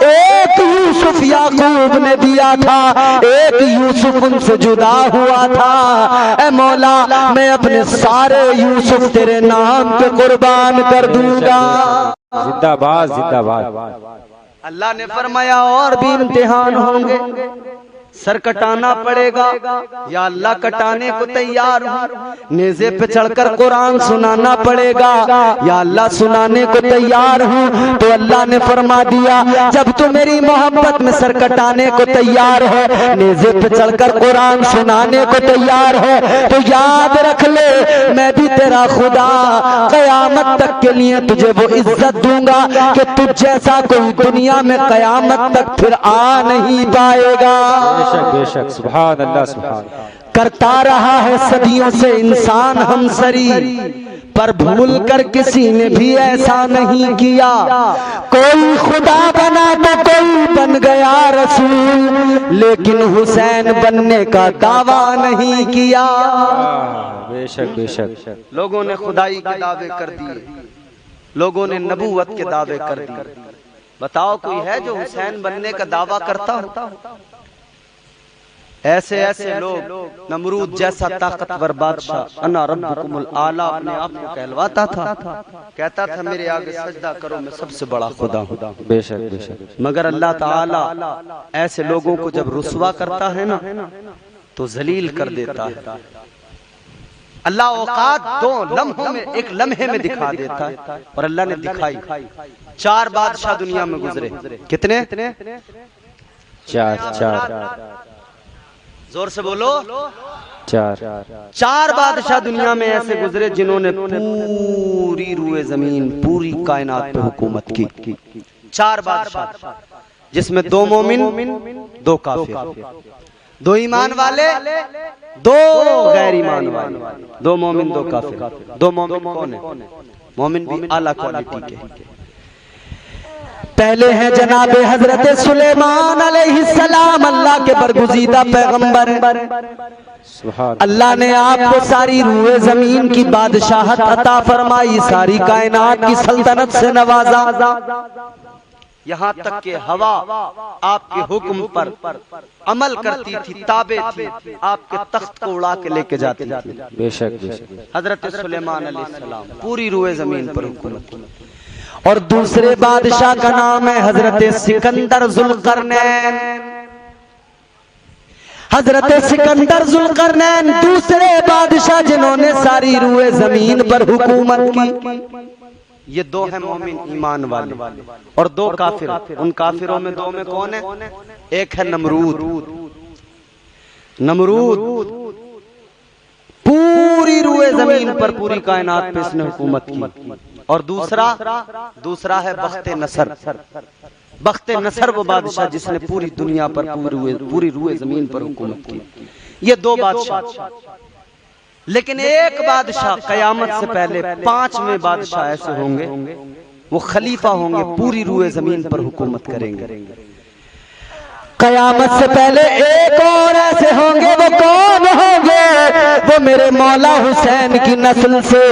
ایک یوسف یعقوب نے دیا تھا، ایک یوسف ان سے جدا ہوا تھا، اے مولا میں اپنے سارے یوسف تیرے نام پہ قربان کر دوں گا۔ زندہ باد زندہ باد۔ اللہ نے فرمایا اور بھی امتحان ہوں گے، سر کٹانا پڑے گا، یا اللہ کٹانے کو تیار ہوں، نیزے پہ چڑھ کر قرآن سنانا پڑے گا، یا اللہ سنانے کو تیار ہوں۔ تو اللہ نے فرما دیا جب تو میری محبت میں سر کٹانے کو تیار ہے، نیزے پہ چڑھ کر قرآن سنانے کو تیار ہے، تو یاد رکھ لے میں بھی تیرا خدا قیامت تک کے لیے تجھے وہ عزت دوں گا کہ تجھ جیسا کوئی دنیا میں قیامت تک پھر آ نہیں پائے گا۔ بے شک سبحان اللہ سبحان اللہ۔ کرتا رہا ہے صدیوں سے انسان ہمسری، پر بھول کر کسی نے بھی ایسا نہیں کیا، کوئی خدا بنا تو کوئی بن گیا رسول، لیکن حسین بننے کا دعویٰ نہیں کیا۔ بے شک بے شک۔ لوگوں نے خدائی کے دعوے کر دیے، لوگوں نے نبوت کے دعوے کر دیے، بتاؤ کوئی ہے جو حسین بننے کا دعویٰ کرتا ہو؟ ایسے ایسے لوگ، نمرود جیسا طاقتور بادشاہ انا ربکم الاعلی اپنے آپ کو کہلواتا تھا، کہتا تھا میرے آگے سجدہ کرو میں سب سے بڑا خدا ہوں۔ بے شک بے شک۔ مگر اللہ تعالی ایسے لوگوں کو جب رسوا کرتا ہے نا تو ذلیل کر دیتا ہے۔ اللہ اوقات دو لمحوں میں، ایک لمحے میں دکھا دیتا ہے، اور اللہ نے دکھائی۔ 4 بادشاہ دنیا میں گزرے، کتنے؟ 4 زور سے بولو، 4 بادشاہ دنیا میں ایسے گزرے جنہوں نے پوری روئے زمین، پوری کائنات پہ حکومت کی۔ 4 بادشاہ جس میں 2 مومن 2 کافر، 2 ایمان والے 2 غیر ایمان والے، 2 مومن 2 کافر۔ 2 مومن کون ہیں؟ مومن بھی اعلیٰ کوالٹی کے۔ پہلے ہیں جناب حضرت سلیمان علیہ السلام، اللہ کے برگزیدہ پیغمبر۔ اللہ نے آپ کو ساری روئے زمین کی بادشاہت عطا فرمائی، ساری کائنات کی سلطنت سے نوازا، یہاں تک کہ ہوا آپ کے حکم پر عمل کرتی تھی، تابع تھی، آپ کے تخت کو اڑا کے لے کے جاتی تھی۔ بے شک بے شک۔ حضرت سلیمان علیہ السلام پوری روئے زمین پر حکومت کی۔ اور دوسرے بادشاہ کا نام ہے حضرت سکندر ذوالقرنین۔ حضرت سکندر ذوالقرنین دوسرے بادشاہ جنہوں نے ساری روئے زمین پر حکومت کی۔ یہ 2 ہیں مومن ایمان والے اور 2 کافر۔ ان کافروں میں 2 میں کون ہے؟ ایک ہے نمرود، پوری روئے زمین پر، پوری کائنات پہ اس نے حکومت کی۔ اور دوسرا ہے بخت نصر۔ بخت نصر وہ بادشاہ جس نے پوری دنیا پر، پوری روئے زمین پر حکومت کی۔ یہ 2 بادشاہ، لیکن ایک بادشاہ قیامت سے پہلے 5ویں بادشاہ ایسے ہوں گے، وہ خلیفہ ہوں گے، پوری روئے زمین پر حکومت کریں گے۔ قیامت سے پہلے ایک اور ایسے ہوں گے، وہ کون ہوں گے؟ وہ میرے مولا حسین کی نسل سے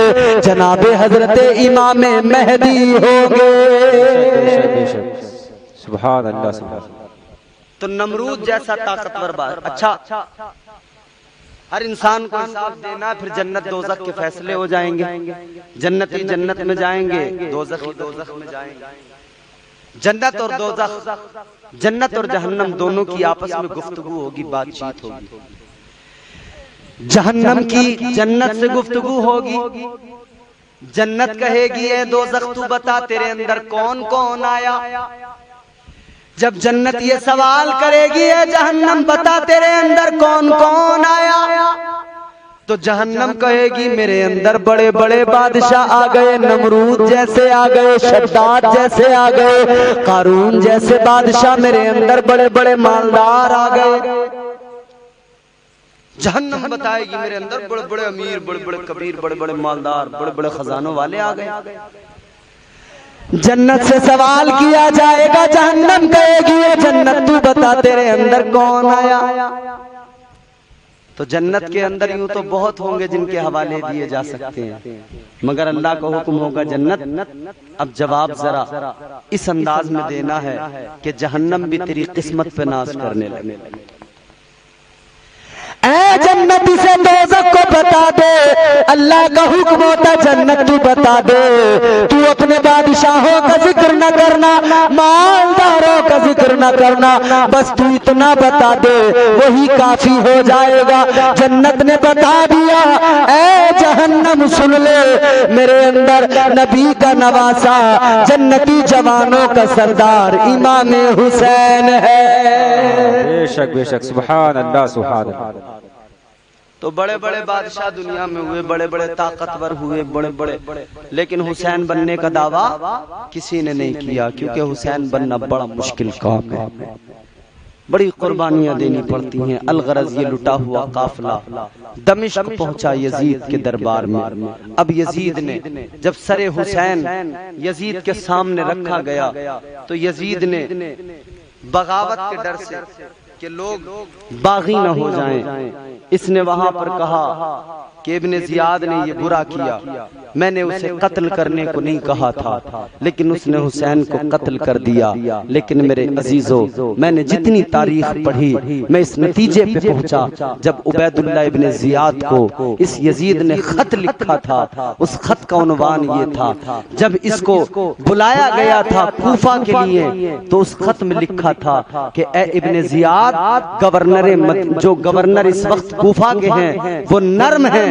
جناب حضرت امام مہدی ہوں گے۔ سبحان اللہ سبحان اللہ۔ تو نمرود جیسا طاقتور اچھا، ہر انسان کو حساب دینا، پھر جنت دوزخ کے فیصلے ہو جائیں گے، جنتی جنت میں جائیں گے، دوزخی دوزخ میں جائیں گے۔ جنت اور دوزخ، جنت اور جہنم دونوں کی آپس میں گفتگو ہوگی، بات چیت ہوگی۔ جہنم کی جنت سے گفتگو ہوگی، جنت کہے گی اے دوزخ تو بتا تیرے اندر کون کون آیا؟ جب جنت یہ سوال کرے گی اے جہنم بتا تیرے اندر کون کون آیا، تو جہنم کہے گی میرے اندر بڑے بڑے بادشاہ آ گئے، نمرود جیسے آ گئے، شداد جیسے آ گئے، قارون جیسے بادشاہ میرے اندر بڑے بڑے مالدار آ گئے۔ جہنم بتائے گی میرے اندر بڑے بڑے امیر، بڑے بڑے کبیر، بڑے بڑے مالدار، بڑے بڑے خزانوں والے آ گئے۔ جنت سے سوال کیا جائے گا، جہنم کہے گی اے جنت تو بتا تیرے اندر کون آیا۔ تو جنت کے اندر یوں تو بہت ہوں گے جن کے حوالے دیے جا سکتے ہیں، مگر اللہ کا حکم ہوگا جنت اب جواب ذرا اس انداز میں دینا ہے کہ جہنم بھی تیری قسمت پہ ناز کرنے لگے۔ اے جنتی سے دوزخ کو بتا دے، اللہ کا حکم ہوتا جنت تو بتا دے، تو اپنے بادشاہوں کا ذکر نہ کرنا، مالداروں کا ذکر نہ کرنا، بس تو اتنا بتا دے وہی کافی ہو جائے گا۔ جنت نے بتا دیا اے جہنم سن لے، میرے اندر نبی کا نواسا، جنتی جوانوں کا سردار امام حسین ہے۔ بے شک بے شک، سبحان اللہ سبحان اللہ۔ تو بڑے بڑے بادشاہ دنیا میں ہوئے، بڑے بڑے طاقتور ہوئے، بڑے بڑے، لیکن حسین بننے کا دعویٰ کسی نے نہیں کیا، کیونکہ حسین بننا بڑا مشکل کام ہے، بڑی قربانیاں دینی پڑتی ہیں۔ الغرض یہ لٹا ہوا قافلہ دمشق پہنچا یزید کے دربار میں۔ اب یزید نے جب سر حسین یزید کے سامنے رکھا گیا تو یزید نے بغاوت کے ڈر سے کہ لوگ باغی نہ ہو جائیں، اس نے وہاں پر کہا کہ ابن زیاد نے یہ برا کیا، میں نے اسے قتل کرنے کو نہیں کہا تھا، لیکن اس نے حسین کو قتل کر دیا۔ لیکن میرے عزیزو، میں نے جتنی تاریخ پڑھی میں اس نتیجے پہ پہنچا، جب عبید اللہ ابن زیاد کو اس یزید نے خط لکھا تھا، اس خط کا عنوان یہ تھا، جب اس کو بلایا گیا تھا کوفہ کے لیے تو اس خط میں لکھا تھا کہ اے ابن زیاد، جو گورنر اس وقت کوفہ کے ہیں وہ نرم ہیں،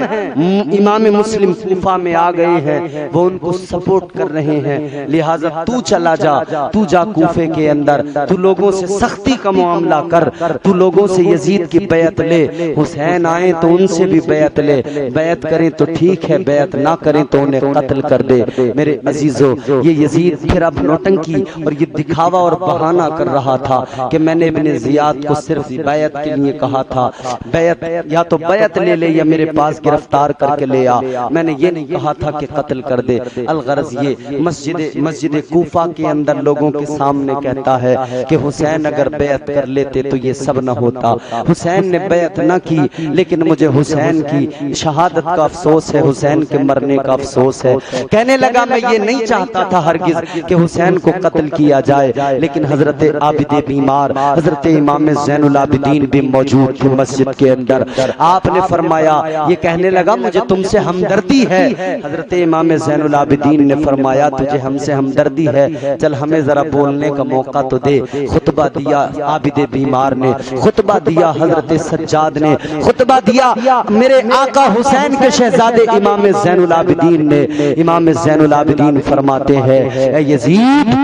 امام مسلم کوفہ میں آ گئے ہیں، وہ ان کو سپورٹ کر رہے ہیں، لہٰذا تو چلا جا، تو جا کوفے کے اندر، تو لوگوں سے سختی کا معاملہ کر، تو لوگوں سے یزید کی بیعت لے، حسین آئیں تو ان سے بھی بیعت لے، بیعت کریں تو ٹھیک ہے، بیعت نہ کریں تو انہیں قتل کر دے۔ میرے عزیزو، یہ یزید پھر اب نوٹنکی اور یہ دکھاوا اور بہانہ کر رہا تھا کہ میں نے ابن زیاد کو صرف بیعت کے لیے کہا تھا، بیعت یا تو بیعت لے لے یا میرے پاس گرفتار کر کے لے آ، میں نے یہ نہیں کہا تھا کہ قتل کر دے۔ الغرض یہ مسجد کوفہ کے اندر لوگوں کے سامنے کہتا ہے کہ حسین اگر بیعت کر لیتے تو یہ سب نہ ہوتا، حسین نے بیعت نہ کی، لیکن مجھے حسین کی شہادت کا افسوس ہے، حسین کے مرنے کا افسوس ہے۔ کہنے لگا میں یہ نہیں چاہتا تھا ہرگز کہ حسین کو قتل کیا جائے، لیکن حضرت عابد بیمار حضرت امام زین العابدین بھی موجود تھے مسجد کے اندر۔ آپ نے فرمایا، یہ کہنے لگا مجھے تم سے ہمدردی ہے۔ حضرت امام زین العابدین نے فرمایا تجھے ہم سے ہمدردی ہے، چل ہمیں ذرا بولنے کا موقع تو دے۔ خطبہ دیا عابد بیمار نے، خطبہ دیا حضرت سجاد نے، خطبہ دیا میرے آقا حسین کے شہزادے امام زین العابدین نے۔ امام زین العابدین فرماتے ہیں اے یزید،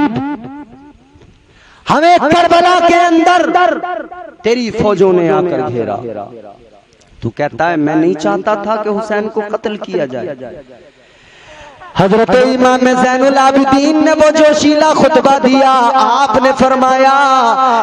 ہمیں کربلا کے اندر تیری فوجوں نے آ کر گھیرا، تو کہتا ہے میں نہیں چاہتا تھا کہ حسین کو قتل کیا جائے۔ حضرت امام زین العابدین نے وہ جوشیلا خطبہ دیا، آپ نے فرمایا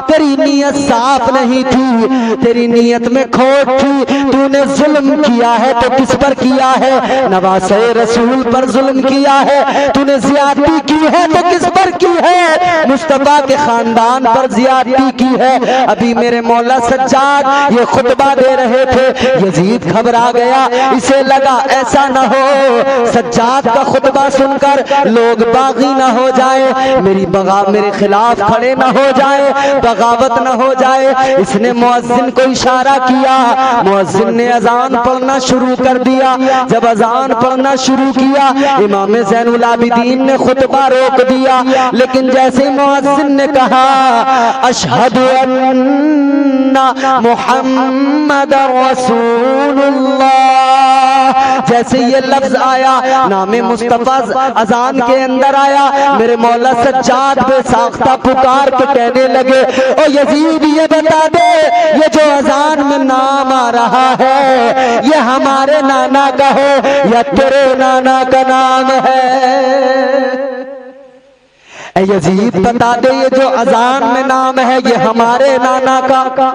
تیری نیت صاف نہیں تھی، تیری نیت میں کھوٹ تھی، تو نے ظلم کیا ہے تو کس پر کیا ہے؟ نواسے رسول پر ظلم کیا ہے، تو نے زیادتی کی ہے تو کس پر کی ہے؟ مصطفیٰ کے خاندان پر زیادتی کی ہے۔ ابھی میرے مولا سجاد یہ خطبہ دے رہے تھے، یزید گھبرا گیا، اسے لگا ایسا نہ ہو سجاد کا خطبہ سن کر لوگ باغی نہ ہو جائے، میرے خلاف کھڑے نہ ہو جائے، بغاوت نہ ہو جائے۔ اس نے مؤذن کو اشارہ کیا، مؤذن نے اذان پڑھنا شروع کر دیا۔ جب اذان پڑھنا شروع کیا امام زین العابدین نے خطبہ روک دیا، لیکن جیسے مؤذن نے کہا اشہد ان محمد رسول اللہ، جیسے یہ لفظ آیا نام مصطفیٰ اذان کے اندر آیا، میرے مولا سجاد بے ساختہ پکار کے کہنے لگے او یزید یہ بتا دے یہ جو اذان میں نام آ رہا ہے یہ ہمارے نانا کا ہے یا تیرے نانا کا نام ہے؟ اے یزید بتا دے یہ جو اذان میں نام ہے یہ ہمارے نانا کا،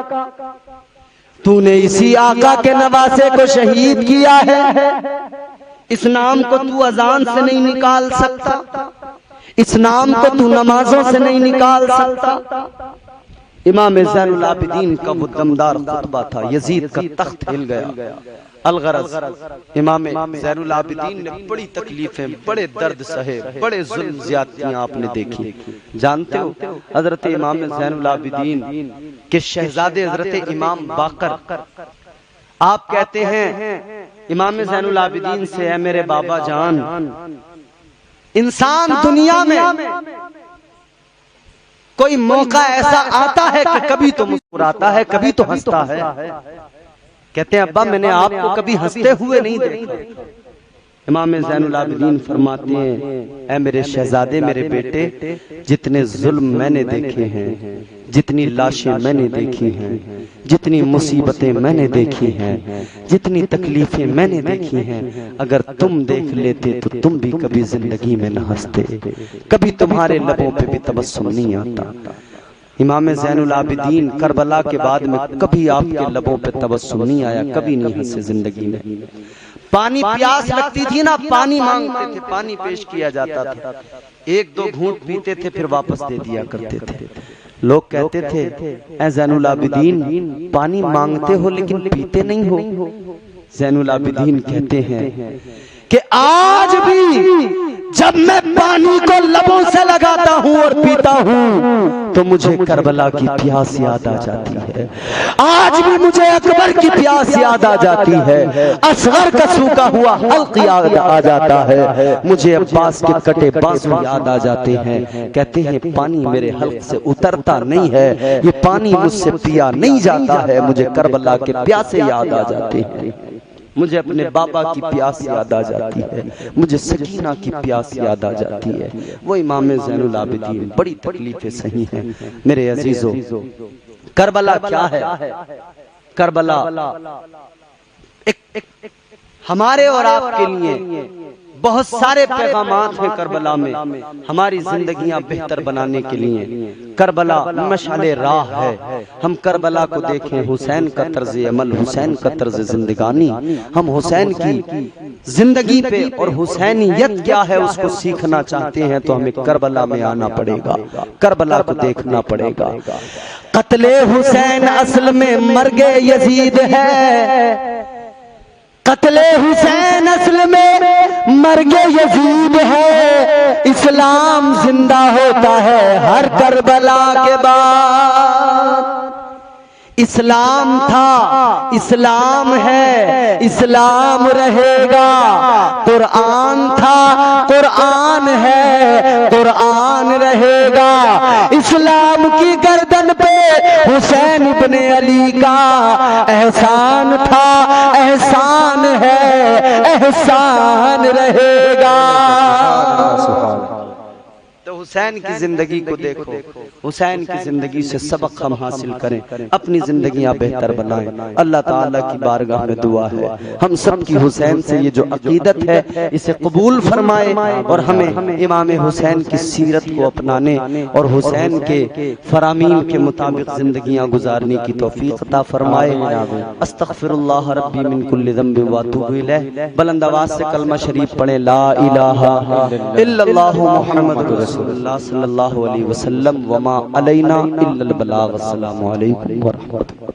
تو نے اسی آقا کے نواسے کو شہید کیا ہے، اس نام کو تو اذان سے نہیں نکال سکتا، اس نام کو تو نمازوں سے نہیں نکال سکتا۔ امام زین العابدین کا وہ دمدار خطبہ تھا، یزید کا تخت ہل گیا۔ الغرض امام زین العابدین نے بڑی تکلیفیں، بڑے درد سہے، بڑے ظلم زیادتیاں آپ نے دیکھی۔ جانتے ہو حضرت امام زین العابدین کے شہزادے حضرت امام باقر، آپ کہتے ہیں امام زین العابدین سے اے میرے بابا جان، انسان دنیا میں کوئی موقع ایسا آتا ہے کہ کبھی تو مسکراتا ہے کبھی تو ہنستا ہے، کہتے ہیں ابا میں نے آپ کو کبھی ہنستے ہوئے نہیں دیکھا۔ امام زین العابدین فرماتے ہیں اے میرے شہزادے میرے بیٹے، جتنے ظلم میں نے دیکھے ہیں، جتنی لاشیں میں نے دیکھی ہیں، جتنی مصیبتیں میں نے دیکھی ہیں، جتنی تکلیفیں میں نے دیکھی ہیں، اگر تم دیکھ لیتے تو تم بھی کبھی زندگی میں نہ ہنستے، کبھی تمہارے لبوں پہ بھی تبسم نہیں آتا۔ امام زین العابدین کربلا کے بعد میں کبھی آپ کے لبوں پہ تبسم نہیں آیا، کبھی نہیں ہنسے زندگی میں۔ پانی پیاس لگتی تھی نا، پانی مانگتے تھے، پانی پیش کیا جاتا تھا، ایک دو گھونٹ پیتے تھے پھر واپس دے دیا کرتے تھے۔ لوگ کہتے تھے اے زین العابدین پانی مانگتے ہو لیکن پیتے نہیں ہو؟ زین العابدین کہتے ہیں کہ آج بھی جب میں پانی کو لبوں سے لگاتا ہوں اور پیتا ہوں تو مجھے کربلا کی پیاس یاد آ جاتی ہے، آج بھی مجھے اکبر کی پیاس یاد آ جاتی ہے، اصغر کا سوکھا ہوا حلق یاد آ جاتا ہے، مجھے عباس کے کٹے بازو یاد آ جاتے ہیں۔ کہتے ہیں پانی میرے حلق سے اترتا نہیں ہے، یہ پانی مجھ سے پیا نہیں جاتا ہے، مجھے کربلا کے پیاسے یاد آ جاتے ہیں، مجھے اپنے بابا کی پیاس یاد آ جاتی ہے، مجھے سکینہ کی پیاس یاد آ جاتی ہے۔ وہ امام زین العابدین بڑی تکلیفیں سہی ہیں۔ میرے عزیزو کربلا کیا ہے؟ کربلا ہمارے اور آپ کے لیے بہت سارے پیغامات ہیں کربلا میں، ہماری زندگیاں بہتر بنانے کے لیے۔ کربلا مشعل راہ ہے، ہم کربلا کو دیکھیں، حسین کا طرز عمل، حسین کا طرز زندگانی، ہم حسین کی زندگی پہ اور حسینیت کیا ہے اس کو سیکھنا چاہتے ہیں تو ہمیں کربلا میں آنا پڑے گا، کربلا کو دیکھنا پڑے گا۔ قتل حسین اصل میں مرگ یزید ہے، قتل حسین اصل میں مرگ یزید ہے، اسلام زندہ ہوتا ہے ہر کربلا کے بعد۔ اسلام تھا، اسلام ہے، اسلام رہے گا، قرآن تھا، قرآن ہے، قرآن رہے گا، اسلام کی گردن پہ حسین ابن علی کا احسان تھا، احسان ہے، احسان رہے گا۔ تو حسین کی زندگی کو دیکھو، حسین کی زندگی سے سبق ہم حاصل کریں، اپنی زندگیاں بہتر بنائیں۔ اللہ تعالیٰ کی بارگاہ میں دعا ہے ہم سب کی حسین سے یہ جو عقیدت ہے اسے قبول فرمائے اور ہمیں امام حسین کی سیرت کو اپنانے اور حسین کے فرامین کے مطابق زندگیاں گزارنے کی توفیق عطا فرمائے۔ استغفر اللہ ربی من کل ذنب واتوب الیہ۔ بلند آواز سے کلمہ شریف پڑھیں، لا الہ الا اللہ محمد رسول اللہ صلی اللہ علیہ وسلم، وما علینا الا البلاغ۔ السلام علیکم ورحمۃ اللہ۔